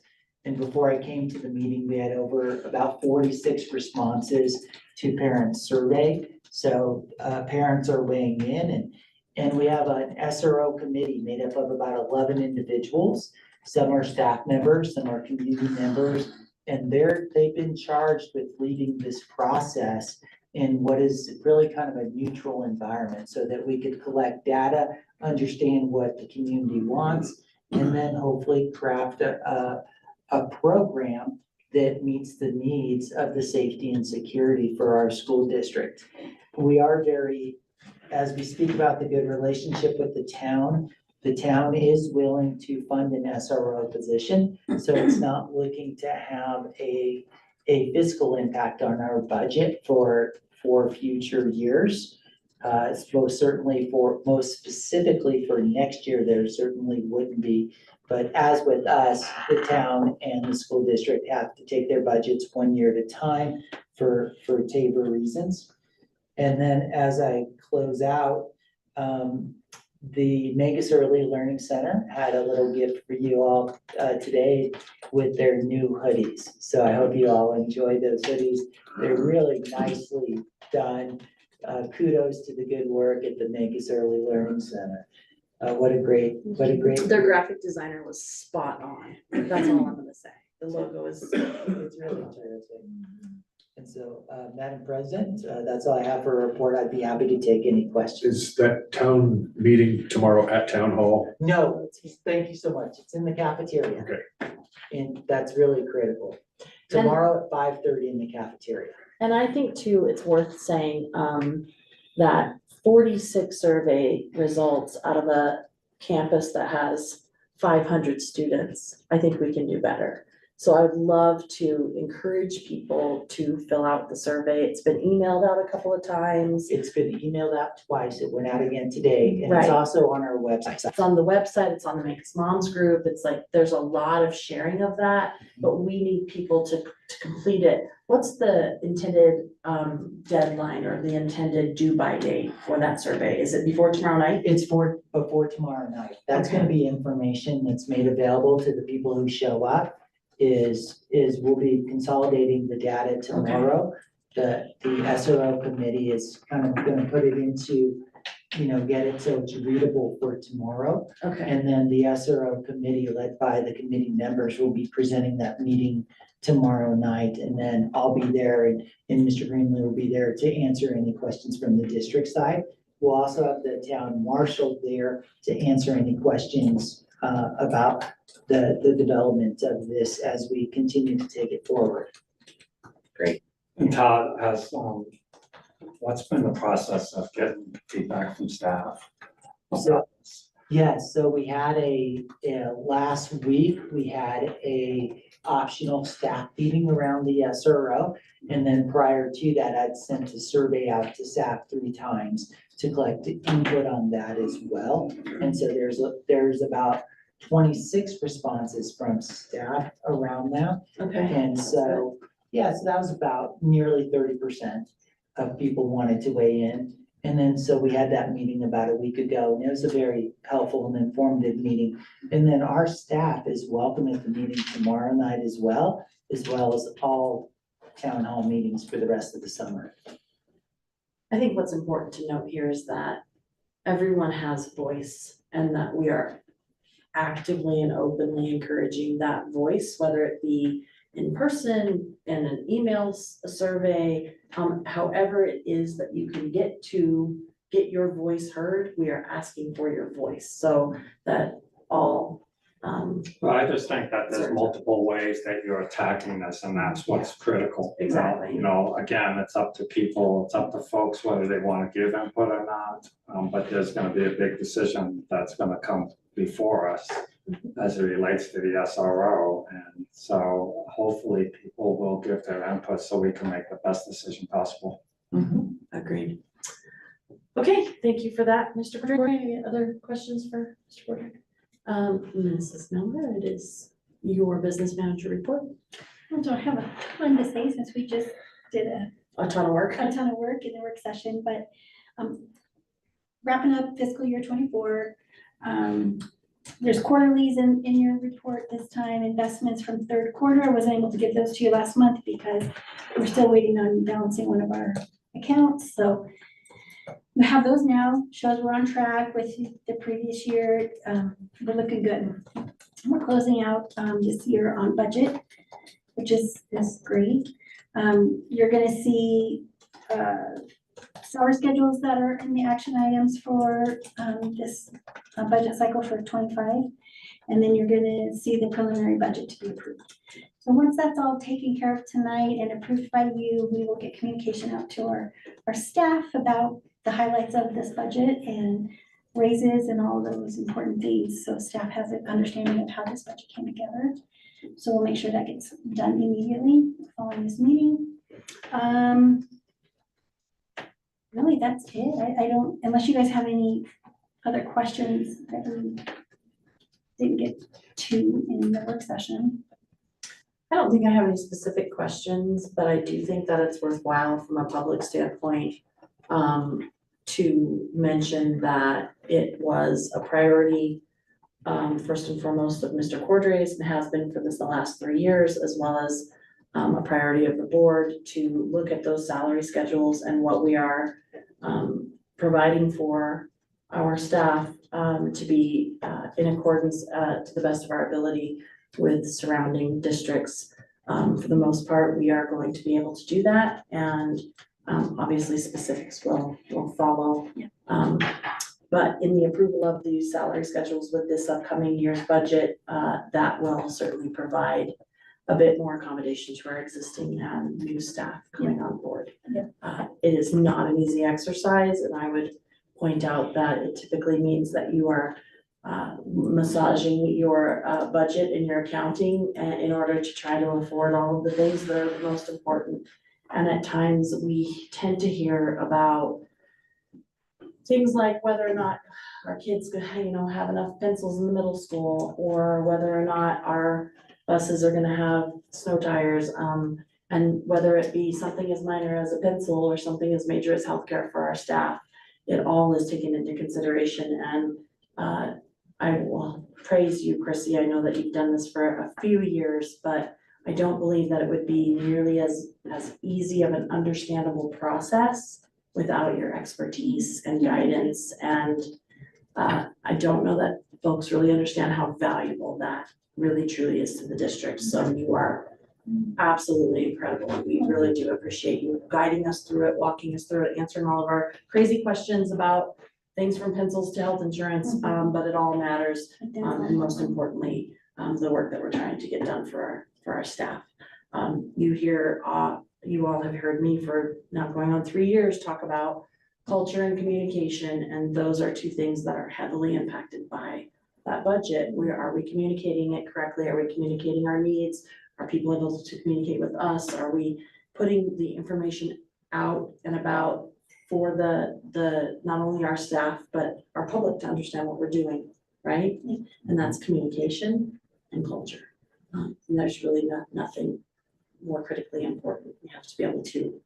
And before I came to the meeting, we had about 46 responses to parent survey. So parents are weighing in, and we have an SRO committee made up of about 11 individuals. Some are staff members, some are community members, and they've been charged with leading this process in what is really kind of a neutral environment so that we could collect data, understand what the community wants, and then hopefully craft a program that meets the needs of the safety and security for our school district. We are as we speak about the good relationship with the town is willing to fund an SRO position. So it's not looking to have a fiscal impact on our budget for future years. Most specifically for next year, there certainly wouldn't be. But as with us, the town and the school district have to take their budgets 1 year at a time for Tabor reasons. And then as I close out, the Magus Early Learning Center had a little gift for you all today with their new hoodies. So I hope you all enjoy those hoodies. They're really nicely done. Kudos to the good work at the Magus Early Learning Center. What a great. Their graphic designer was spot on. That's all I'm gonna say. The logo is, It's really terrific. And so, Madam President, that's all I have for a report. I'd be happy to take any questions. Is that town meeting tomorrow at Town Hall? No, thank you so much. It's in the cafeteria. Okay. And that's really critical. Tomorrow at 5:30 in the cafeteria. and I think too, it's worth saying, that 46 survey results out of a campus that has 500 students, I think we can do better. So I would love to encourage people to fill out the survey. It's been emailed out a couple of times. It's been emailed out twice. It went out again today, and it's Right. also on our website. It's on the website, it's on the Makes Moms group. It's like, there's a lot of sharing of that, but we need people to complete it. What's the intended deadline or the intended due by date for that survey? Is it before tomorrow night? It's before tomorrow night. That's gonna be information that's made available to the people who show up. We'll be consolidating the data tomorrow. The SRO committee is kind of gonna put it into, get it so it's readable for tomorrow. Okay, And then the SRO committee, led by the committee members, will be presenting that meeting tomorrow night. And then I'll be there and Mr. Greenlee will be there to answer any questions from the district side. We'll also have the town marshal there to answer any questions about the development of this as we continue to take it forward. And Todd what's been the process of getting feedback from staff? Yes, so we had last week, we had a optional staff meeting around the SRO. And then prior to that, I'd sent a survey out to staff 3 times to collect input on that as well. And so there's about 26 responses from staff around that. okay. And so, so that was about nearly 30% of people wanted to weigh in. And then, so we had that meeting about a week ago, and it was a very helpful and informative meeting. And then our staff is welcome at the meeting tomorrow night as well as all town hall meetings for the rest of the summer. I think what's important to note here is that everyone has voice and that we are actively and openly encouraging that voice, whether it be in person, in an email, a survey, however it is that you can get your voice heard, we are asking for your voice, so that all. Well, I just think that there's multiple ways that you're attacking this, and that's what's critical. Exactly. Again, it's up to people, it's up to folks whether they want to give input or not. But there's gonna be a big decision that's gonna come before us as it relates to the SRO. And so hopefully people will give their input so we can make the best decision possible. Agreed. Okay, thank you for that, Mr. Porter. Any other questions for Mr. Porter? Mrs. Miller, it is your business manager report. I don't have a ton to say since we just did a A ton of work. a ton of work in the work session, but wrapping up fiscal year 24. There's quarterlies in your report this time, investments from third quarter. I wasn't able to give those to you last month because we're still waiting on balancing one of our accounts, so we have those now, shows we're on track with the previous year. We're looking good. We're closing out this year on budget, which is great. You're gonna see salary schedules that are in the action items for this budget cycle for 25. And then you're gonna see the preliminary budget to be approved. So once that's all taken care of tonight and approved by you, we will get communication out to our staff about the highlights of this budget and raises and all those important things. So staff has an understanding of how this budget came together. So we'll make sure that gets done immediately following this meeting. Really, that's it. I don't, unless you guys have any other questions that we didn't get to in the work session. I don't think I have any specific questions, but I do think that it's worthwhile from a public standpoint to mention that it was a priority, first and foremost of Mr. Cordres and has been for the last 3 years, as well as a priority of the board to look at those salary schedules and what we are providing for our staff to be in accordance to the best of our ability with surrounding districts. For the most part, we are going to be able to do that, and obviously specifics will follow. Yeah. But in the approval of the salary schedules with this upcoming year's budget, that will certainly provide a bit more accommodation to our existing and new staff coming on board. Yeah. It is not an easy exercise, and I would point out that it typically means that you are massaging your budget and your accounting in order to try to afford all of the things that are the most important. And at times we tend to hear about things like whether or not our kids have enough pencils in the middle school, or whether or not our buses are gonna have snow tires, and whether it be something as minor as a pencil or something as major as healthcare for our staff. It all is taken into consideration, and I will praise you, Chrissy. I know that you've done this for a few years, but I don't believe that it would be nearly as easy of an understandable process without your expertise and guidance. And I don't know that folks really understand how valuable that really truly is to the district. So you are absolutely incredible. We really do appreciate you guiding us through it, walking us through it, answering all of our crazy questions about things from pencils to health insurance, but it all matters. And most importantly, the work that we're trying to get done for our staff. You all have heard me for now going on 3 years talk about culture and communication, and those are two things that are heavily impacted by that budget. Are we communicating it correctly? Are we communicating our needs? Are people able to communicate with us? Are we putting the information out and about for the not only our staff, but our public to understand what we're doing, right? And that's communication and culture. And there's really nothing more critically important. We have to be able to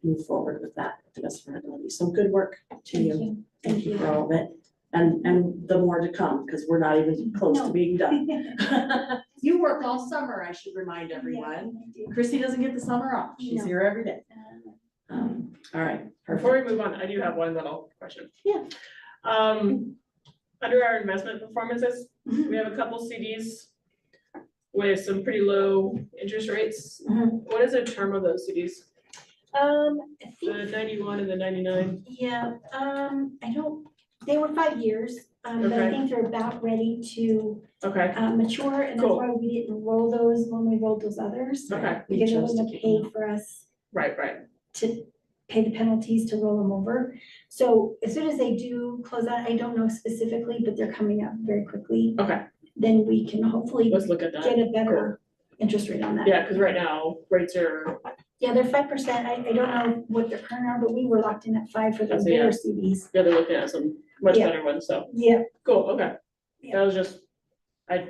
move forward with that to the best of our ability. So good work to you. Thank you for all of it. And the more to come, because we're not even close to being done. You work all summer, I should remind everyone. Chrissy doesn't get the summer off. She's No. here every day. All right, Before we perfect. move on, I do have one little question. Yeah. Under our investment performances, we have a couple CDs with some pretty low interest rates. Mhm. What is the term of those CDs? I The think, 91 and the 99? yeah, they were 5 years, but I Okay. think they're about ready to Okay, mature, and that's Cool. why we didn't roll those when we rolled those others. okay, We Because it chose to wouldn't have keep them. paid for us right. to pay the penalties to roll them over. So as soon as they do close out, I don't know specifically, but they're coming up very quickly. Okay, Then we can hopefully let's look at that. get a better interest rate on that. Yeah, because right now rates are, Yeah, they're 5%. I don't know what their current are, but we were locked in at 5 for those That's- yeah. bigger CDs. yeah, they're looking at some much Yeah. better ones, so, Yeah, cool, okay. Yeah. That was just, I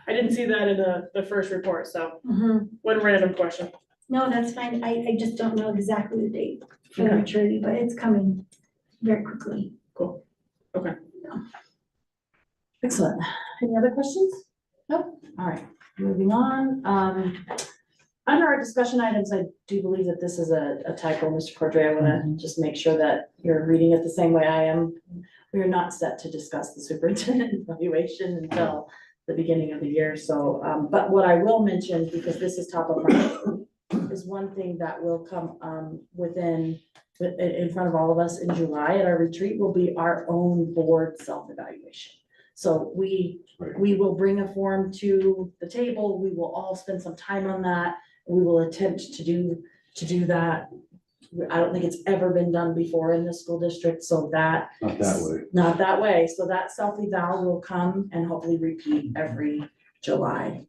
didn't see that in the first report, so mhm. one random question. No, that's fine. I just don't know exactly the date for the Okay. maturity, but it's coming very quickly. Excellent. Any other questions? Nope. All right, moving on. Under our discussion items, I do believe that this is a typo, Mr. Cordray. I want to just make sure that you're reading it the same way I am. We are not set to discuss the superintendent evaluation until the beginning of the year. So, but what I will mention, because this is top of mind, is one thing that will come in front of all of us in July at our retreat will be our own board self-evaluation. So we will bring a form to the table. We will all spend some time on that. We will attempt to do that. I don't think it's ever been done before in the school district, so that. Not that way. Not that way. So that self-eval will come and hopefully repeat every July.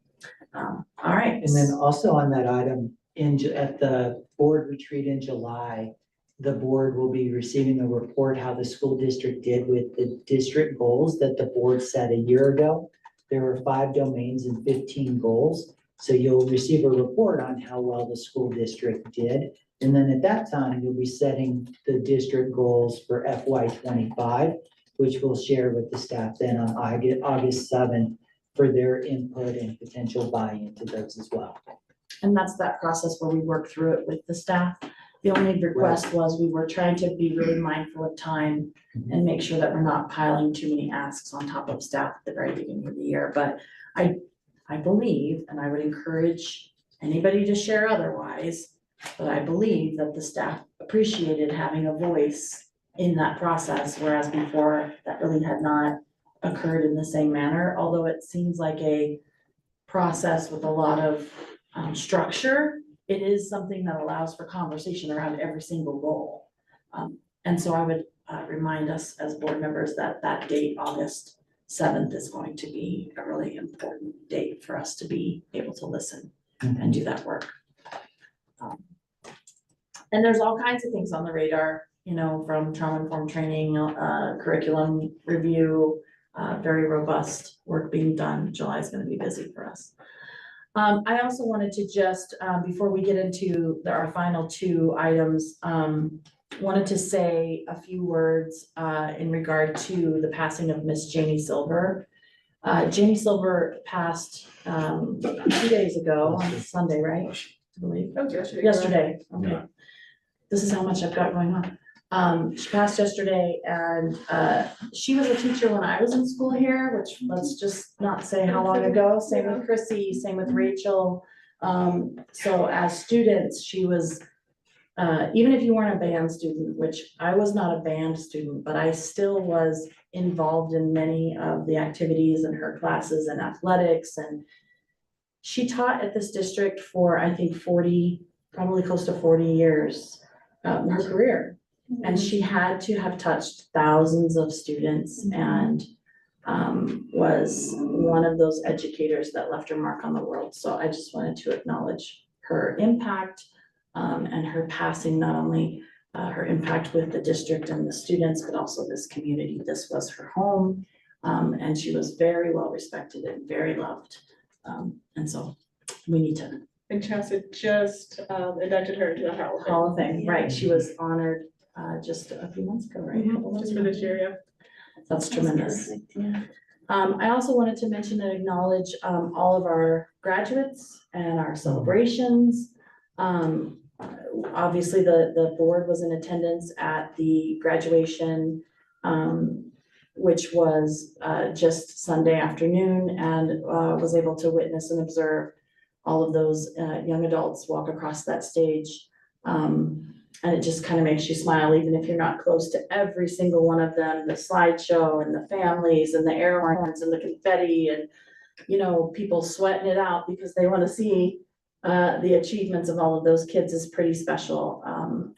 All right. And then also on that item, at the board retreat in July, the board will be receiving a report how the school district did with the district goals that the board set a year ago. There were 5 domains and 15 goals. So you'll receive a report on how well the school district did. And then at that time, you'll be setting the district goals for FY '25, which we'll share with the staff then on August 7th for their input and potential buy-in to those as well. And that's that process where we work through it with the staff. The only request was we were trying to be really mindful of time and make sure that we're not piling too many asks on top of staff at the very beginning of the year. But I believe, and I would encourage anybody to share otherwise, but I believe that the staff appreciated having a voice in that process, whereas before that really had not occurred in the same manner, although it seems like a process with a lot of structure. It is something that allows for conversation around every single goal. And so I would remind us as board members that that date, August 7th, is going to be a really important date for us to be able to listen and do that work. And there's all kinds of things on the radar, you know, from trauma-informed training, curriculum review, very robust work being done. July is going to be busy for us. I also wanted to just, before we get into our final 2 items, wanted to say a few words in regard to the passing of Miss Janie Silver. Janie Silver passed 2 days ago on Sunday, right? I believe. That was yesterday. Yesterday, okay. This is how much I've got going on. She passed yesterday, and she was a teacher when I was in school here, which let's just not say how long ago. Same with Chrissy, same with Rachel. So as students, she was, even if you weren't a band student, which I was not a band student, but I still was involved in many of the activities in her classes and athletics. And she taught at this district for, I think, 40, probably close to 40 years, her career. And she had to have touched thousands of students and was one of those educators that left her mark on the world. So I just wanted to acknowledge her impact and her passing, not only her impact with the district and the students, but also this community. This was her home, and she was very well respected and very loved. And so we need to. And Chassa just inducted her into the Hall of Fame, right? She was honored just a few months ago, right? Just for this year, yeah. That's tremendous. Perfect, yeah. I also wanted to mention and acknowledge all of our graduates and our celebrations. Obviously, the board was in attendance at the graduation, which was just Sunday afternoon, and was able to witness and observe all of those young adults walk across that stage. And it just kind of makes you smile, even if you're not close to every single one of them, the slideshow and the families and the air horns and the confetti and, you know, people sweating it out because they want to see the achievements of all of those kids is pretty special.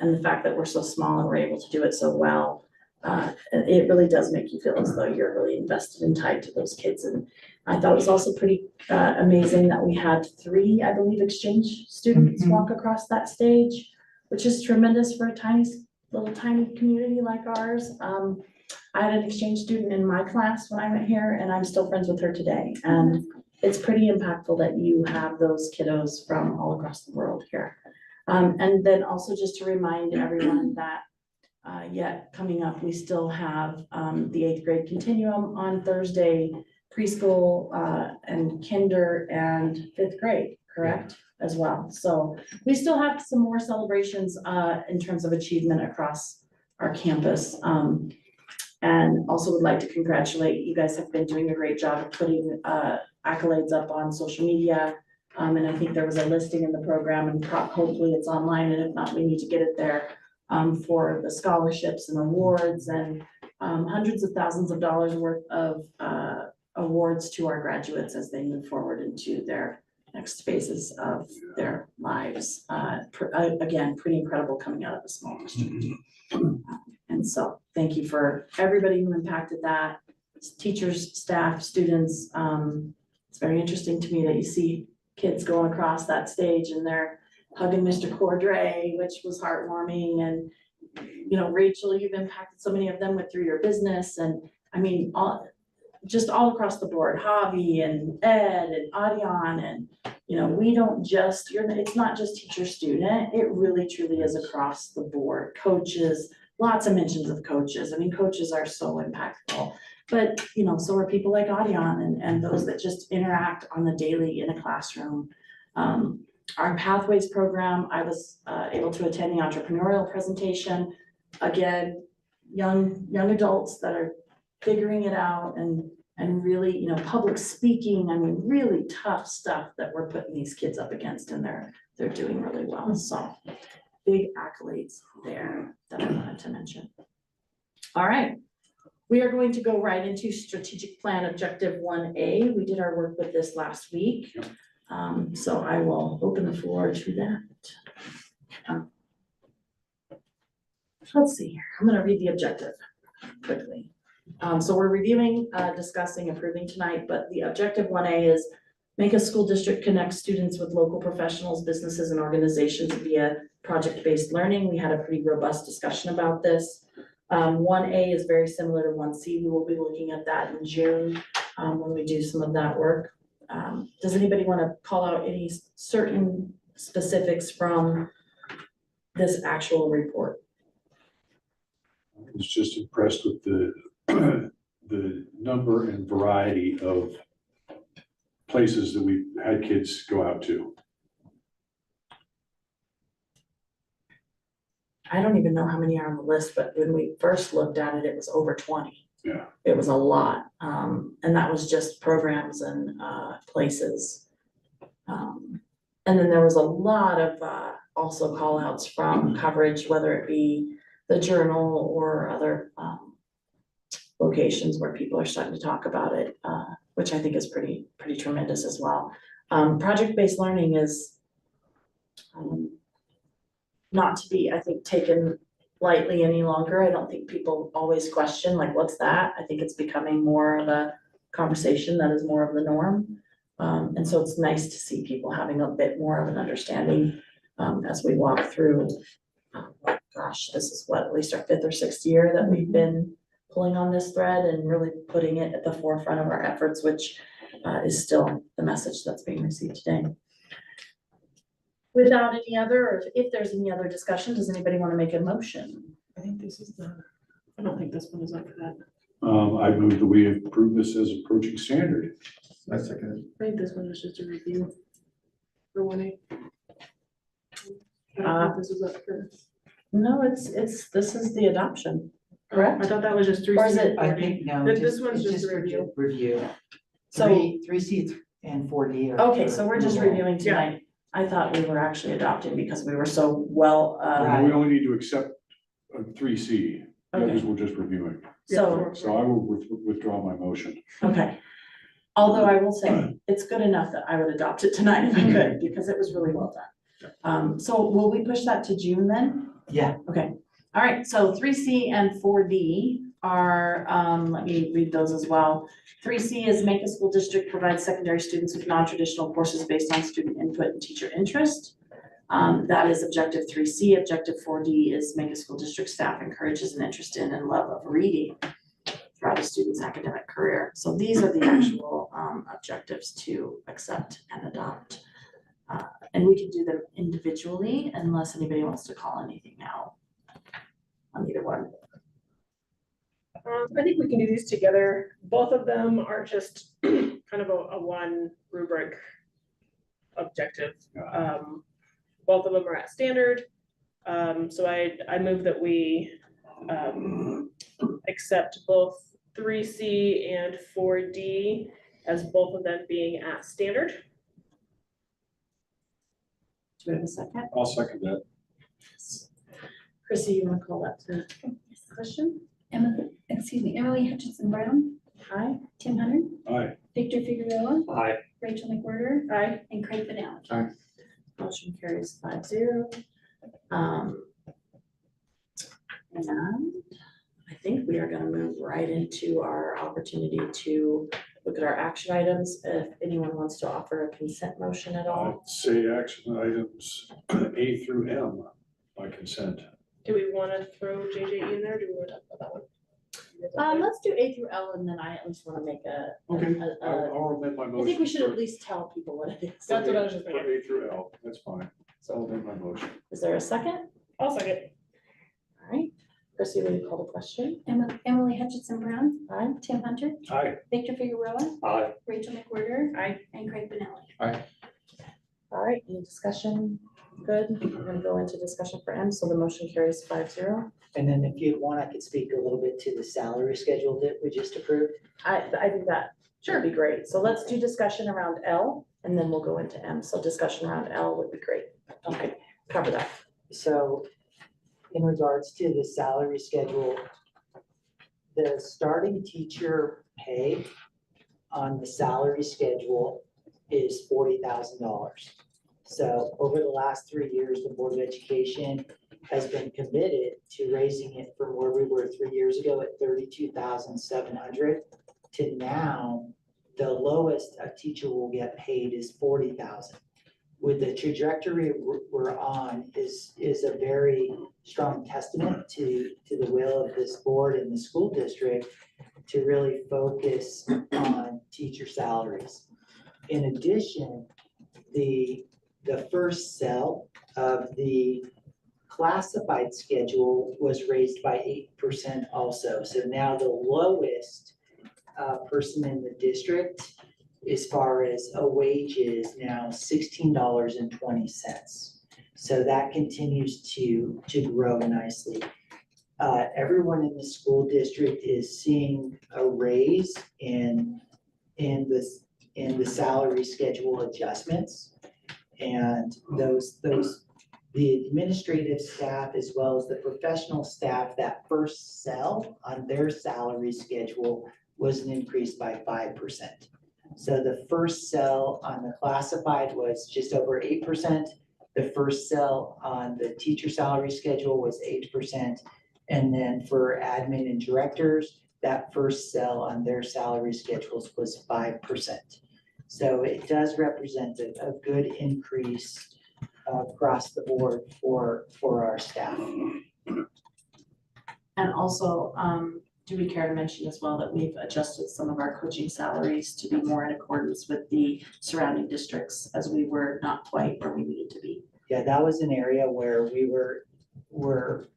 And the fact that we're so small and we're able to do it so well, it really does make you feel as though you're really invested and tied to those kids. And I thought it was also pretty amazing that we had 3, I believe, exchange students walk across that stage, which is tremendous for a little tiny community like ours. I had an exchange student in my class when I went here, and I'm still friends with her today. And it's pretty impactful that you have those kiddos from all across the world here. And then also just to remind everyone that yet coming up, we still have the 8th grade continuum on Thursday, preschool and kinder and 5th grade, correct? As well. So we still have some more celebrations in terms of achievement across our campus. And also would like to congratulate, you guys have been doing a great job of putting accolades up on social media. And I think there was a listing in the program and hopefully it's online, and if not, we need to get it there for the scholarships and awards and hundreds of thousands of dollars worth of awards to our graduates as they move forward into their next phases of their lives. Again, pretty incredible coming out of a small district. And so thank you for everybody who impacted that, teachers, staff, students. It's very interesting to me that you see kids going across that stage and they're hugging Mr. Cordray, which was heartwarming. And, you know, Rachel, you've impacted so many of them through your business. And I mean, just all across the board, Javi and Ed and Adion, and, you know, we don't just, it's not just teacher student, it really truly is across the board. Coaches, lots of mentions of coaches. I mean, coaches are so impactful, but, you know, so are people like Adion and those that just interact on the daily in a classroom. Our Pathways program, I was able to attend the entrepreneurial presentation. Again, young adults that are figuring it out and really, you know, public speaking, I mean, really tough stuff that we're putting these kids up against, and they're doing really well. So big accolades there that I wanted to mention. All right, we are going to go right into strategic plan objective 1A. We did our work with this last week. So I will open the floor to that. Let's see here. I'm going to read the objective quickly. So we're reviewing, discussing, approving tonight, but the objective 1A is make a school district connect students with local professionals, businesses, and organizations via project-based learning. We had a pretty robust discussion about this. 1A is very similar to 1C. We will be looking at that in June when we do some of that work. Does anybody want to call out any certain specifics from this actual report? I was just impressed with the number and variety of places that we've had kids go out to. I don't even know how many are on the list, but when we first looked at it, it was over 20. Yeah. It was a lot. And that was just programs and places. And then there was a lot of also call outs from coverage, whether it be the Journal or other locations where people are starting to talk about it, which I think is pretty tremendous as well. Project-based learning is not to be, I think, taken lightly any longer. I don't think people always question, like, what's that? I think it's becoming more of a conversation that is more of the norm. And so it's nice to see people having a bit more of an understanding as we walk through. Gosh, this is what, at least our 5th or 6th year that we've been pulling on this thread and really putting it at the forefront of our efforts, which is still the message that's being received today. Without any other, or if there's any other discussion, does anybody want to make a motion? I think this is I don't think this one is up for that. I move that we approve this as approaching standard. I second I think this one is just a review for 1A. I don't think this is up for. No, this is the adoption, correct? I thought that was just 3C. Or is it- I think, no, This one's it's just a for review. Review. So, 3C and 4D are. okay, so we're just reviewing tonight. I thought we were actually adopting because we were so well, Right. We only need to accept 3C, the others okay, we're just reviewing. so, So I will withdraw my motion. okay. Although I will say, it's good enough that I would adopt it tonight if I could, because it was really well done. So will we push that to June then? Yeah. Okay, all right, so 3C and 4D are, let me read those as well. 3C is make a school district provide secondary students with non-traditional courses based on student input and teacher interest. That is objective 3C. Objective 4D is make a school district staff encourages an interest in and love of reading throughout a student's academic career. So these are the actual objectives to accept and adopt. And we can do them individually unless anybody wants to call anything now on either one. I think we can do these together. Both of them are just kind of a one rubric objective. Both of them are at standard. So I move that we accept both 3C and 4D as both of them being at standard. Do we have a second? I'll second that. Chrissy, you want to call that to question? Emily Hutchinson Brown, Aye. Tim Hunter, Aye. Victor Figueroa, Aye. Rachel McWhorter, Aye. and Craig Benali. Motion carries 5-0. And I think we are gonna move right into our opportunity to look at our action items. If anyone wants to offer a consent motion at all. I'd say action items A through M by consent. Do we want to throw JJE in there? Or do we want to talk about that one? Let's do A through L, and then I at least wanna make Okay, a- I'll amend my motion. I think we should for- at least tell people what it is. That's what I was just For thinking. A through L, that's fine. So I'll amend my motion. Is there a second? I'll second. All right, Chrissy, will you call the question? Emily Hutchinson Brown, Aye. Tim Hunter, Aye. Victor Figueroa, Aye. Rachel McWhorter, Aye. and Craig Benali. All right, any discussion? Good, we're gonna go into discussion for M, so the motion carries 5-0. And then if you want, I could speak a little bit to the salary schedule that we just approved. I think that should be great. So let's do discussion around L and then we'll go into M. So discussion around L would be great. Okay, cover that. So in regards to the salary schedule, the starting teacher pay on the salary schedule is $40,000. So over the last 3 years, the Board of Education has been committed to raising it from where we were 3 years ago at $32,700 to now, the lowest a teacher will get paid is $40,000. With the trajectory we're on is a very strong testament to the will of this board and the school district to really focus on teacher salaries. In addition, the first cell of the classified schedule was raised by 8% also. So now the lowest person in the district as far as a wage is now $16.20. So that continues to grow nicely. Everyone in the school district is seeing a raise in the salary schedule adjustments. And the administrative staff as well as the professional staff, that first cell on their salary schedule was an increase by 5%. So the first cell on the classified was just over 8%. The first cell on the teacher salary schedule was 8%. And then for admin and directors, that first cell on their salary schedules was 5%. So it does represent a good increase across the board for our staff. And also, do we care to mention as well that we've adjusted some of our coaching salaries to be more in accordance with the surrounding districts as we were not quite where we needed to be? Yeah, that was an area where we were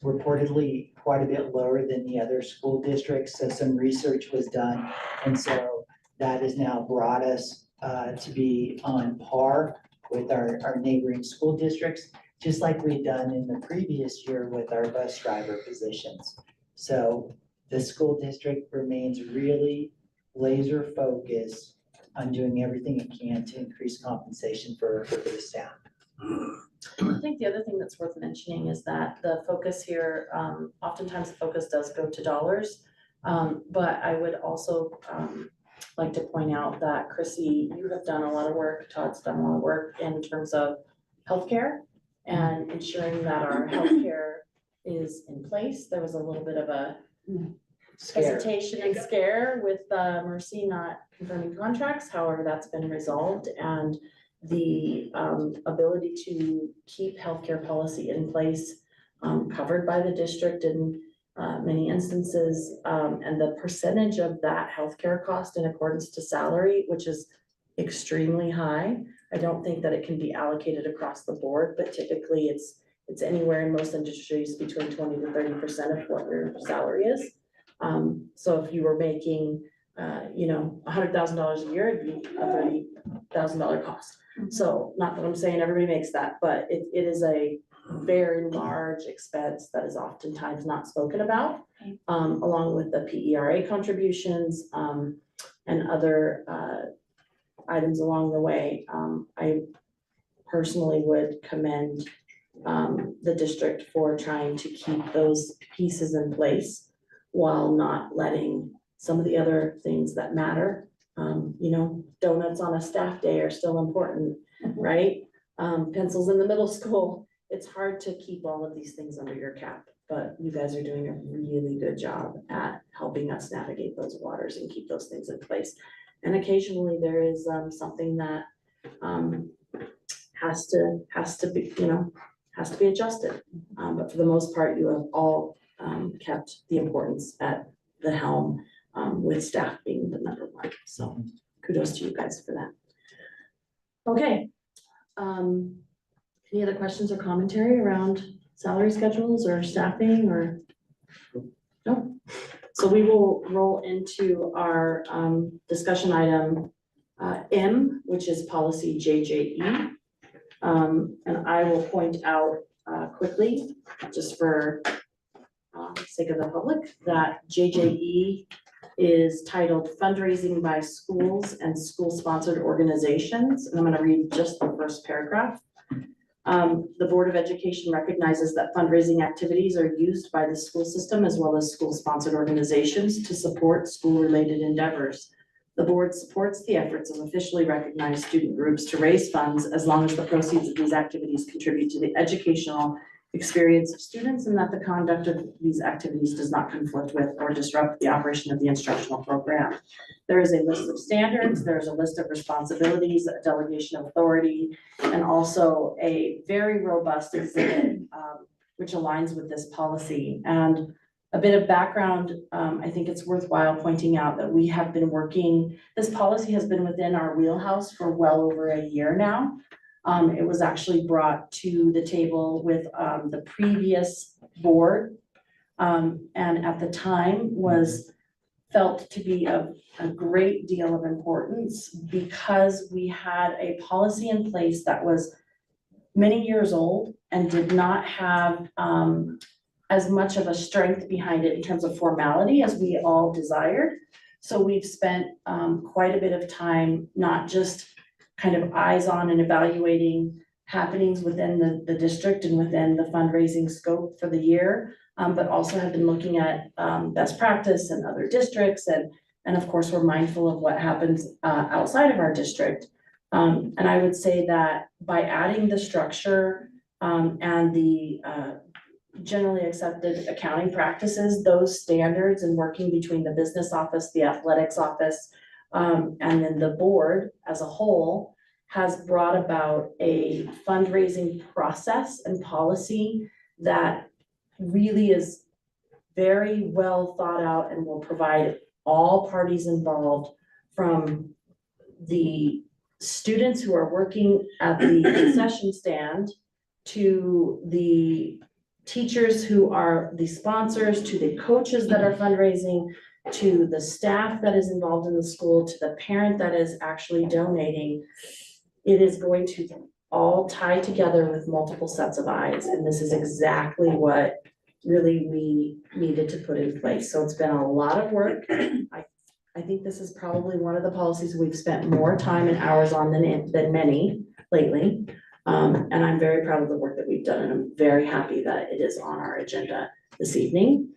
reportedly quite a bit lower than the other school districts. So some research was done. And so that has now brought us to be on par with our neighboring school districts, just like we've done in the previous year with our bus driver positions. So the school district remains really laser focused on doing everything it can to increase compensation for the staff. I think the other thing that's worth mentioning is that the focus here, oftentimes the focus does go to dollars. But I would also like to point out that Chrissy, you have done a lot of work, Todd's done a lot of work in terms of healthcare and ensuring that our healthcare is in place. There was a little bit of a hesitation and scare with Mercy not confirming contracts. However, that's been resolved, and the ability to keep healthcare policy in place, covered by the district in many instances, and the percentage of that healthcare cost in accordance to salary, which is extremely high, I don't think that it can be allocated across the board, but typically it's anywhere in most industries between 20 to 30% of what your salary is. So if you were making, $100,000 a year, it'd be a $30,000 cost. So not that I'm saying everybody makes that, but it is a very large expense that is oftentimes not spoken about, along with the PERA contributions, and other, items along the way. I personally would commend, the district for trying to keep those pieces in place while not letting some of the other things that matter, donuts on a staff day are still important, right? Pencils in the middle school, it's hard to keep all of these things under your cap, but you guys are doing a really good job at helping us navigate those waters and keep those things in place. And occasionally there is something that has to be adjusted. But for the most part, you have all kept the importance at the helm, with staff being the number one. So kudos to you guys for that. Okay. Any other questions or commentary around salary schedules or staffing or? No? So we will roll into our discussion item M, which is policy JJE. And I will point out quickly, just for sake of the public, that JJE is titled Fundraising by Schools and School-Sponsored Organizations. And I'm going to read just the first paragraph. The Board of Education recognizes that fundraising activities are used by the school system as well as school-sponsored organizations to support school-related endeavors. The board supports the efforts of officially recognized student groups to raise funds as long as the proceeds of these activities contribute to the educational experience of students and that the conduct of these activities does not conflict with or disrupt the operation of the instructional program. There is a list of standards, there's a list of responsibilities, a delegation of authority, and also a very robust exhibit, which aligns with this policy. And a bit of background, I think it's worthwhile pointing out that we have been working, this policy has been within our wheelhouse for well over a year now. It was actually brought to the table with the previous board, and at the time was felt to be of a great deal of importance because we had a policy in place that was many years old and did not have as much of a strength behind it in terms of formality as we all desired. So we've spent quite a bit of time, not just kind of eyes on and evaluating happenings within the district and within the fundraising scope for the year, but also have been looking at best practice in other districts. And of course, we're mindful of what happens outside of our district. And I would say that by adding the structure and the generally accepted accounting practices, those standards, and working between the business office, the athletics office, and then the board as a whole, has brought about a fundraising process and policy that really is very well thought out and will provide all parties involved, from the students who are working at the concession stand to the teachers who are the sponsors, to the coaches that are fundraising, to the staff that is involved in the school, to the parent that is actually donating. It is going to all tie together with multiple sets of eyes, and this is exactly what really we needed to put in place. So it's been a lot of work. I think this is probably one of the policies we've spent more time and hours on than many lately. And I'm very proud of the work that we've done, and I'm very happy that it is on our agenda this evening.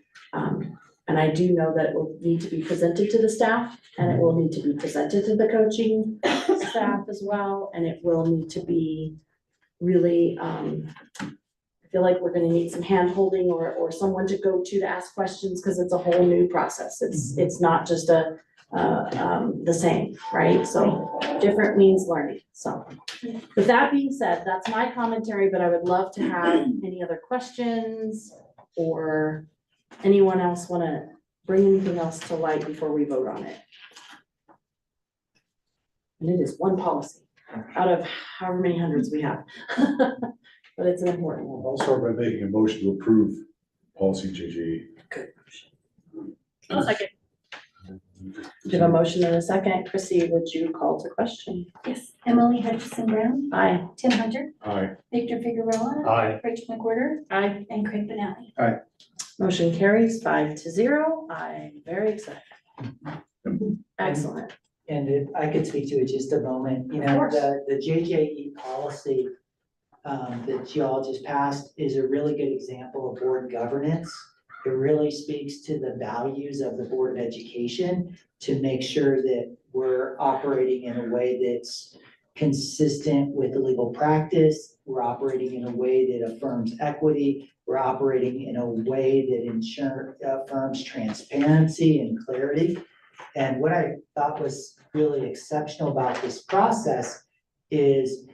And I do know that it will need to be presented to the staff, and it will need to be presented to the coaching staff as well, and it will need to be really, I feel like we're gonna need some hand holding or someone to go to ask questions, because it's a whole new process. It's not just the same, right? So different means learning. So with that being said, that's my commentary, but I would love to have any other questions, or anyone else want to bring anything else to light before we vote on it? And it is one policy. out of however many hundreds we have. But it's an important one. I'll start by making a motion to approve policy JJ. I'll second. Do you have a motion and a second? Chrissy, would you call to question? Yes, Emily Hutchinson Brown, Aye. Tim Hunter, Aye. Victor Figueroa, Aye. Rachel McWhorter, Aye. and Craig Benally. Motion carries 5-0. I'm very excited. Excellent. And if I could speak to it just a moment, you Of know, course. the JJE policy that y'all just passed is a really good example of board governance. It really speaks to the values of the Board of Education to make sure that we're operating in a way that's consistent with the legal practice. We're operating in a way that affirms equity. We're operating in a way that affirms transparency and clarity. And what I thought was really exceptional about this process is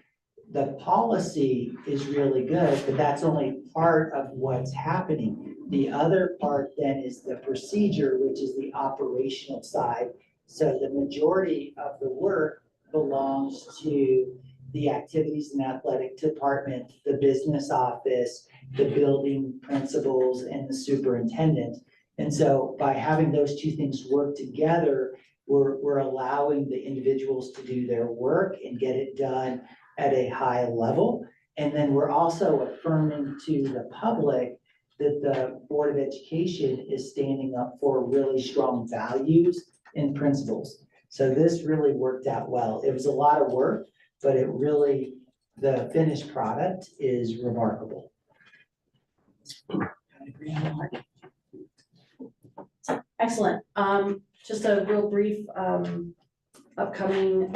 the policy is really good, but that's only part of what's happening. The other part then is the procedure, which is the operational side. So the majority of the work belongs to the activities and athletic department, the business office, the building principals, and the superintendent. And so by having those two things work together, we're allowing the individuals to do their work and get it done at a high level. And then we're also affirming to the public that the Board of Education is standing up for really strong values and principles. So this really worked out well. It was a lot of work, but it really, the finished product is remarkable. Excellent. Just a real brief, upcoming,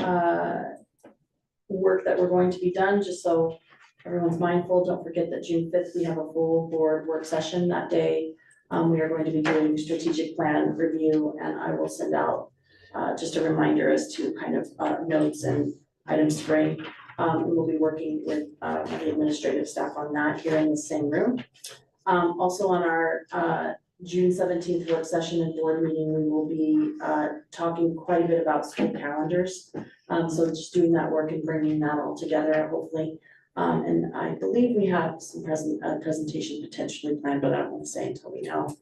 work that we're going to be done, just so everyone's mindful. Don't forget that June 5th, we have a full board work session that day. We are going to be doing strategic plan review, and I will send out just a reminder as to kind of notes and items to bring. We'll be working with the administrative staff on that here in the same room. Also on our June 17th work session and board meeting, we will be talking quite a bit about school calendars. So just doing that work and bringing that all together, hopefully. And I believe we have some presentation potentially planned, but I don't want to say until we know.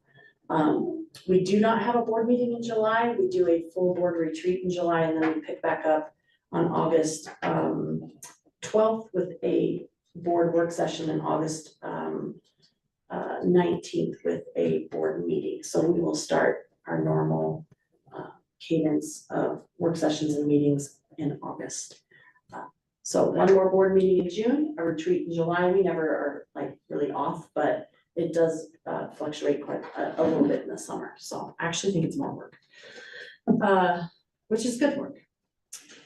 We do not have a board meeting in July. We do a full board retreat in July, and then we pick back up on August 12th with a board work session, and August 19th with a board meeting. So we will start our normal cadence of work sessions and meetings in August. So one more board meeting in June, a retreat in July. We never are like really off, but it does fluctuate quite a little bit in the summer. So I actually think it's more work, which is good work.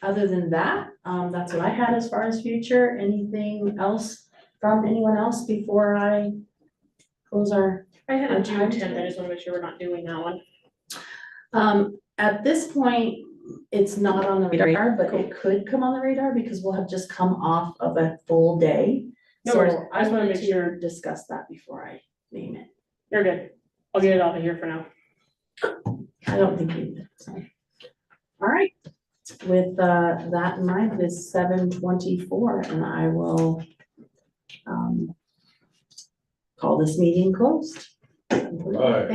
Other than that, that's what I had as far as future. Anything else from anyone else before I close our? I had a June 10th, I just wanna make sure we're not doing that one. At this point, it's not on the radar, but it could come on the radar because we'll have just come off of a full day. No worries. So I just wanna wanted make sure. to discuss that before I name it. You're good. I'll get it off of here for now. I don't think we did, so. All right, with that in mind, it is 7:24 and I will call this meeting closed. Right. Thank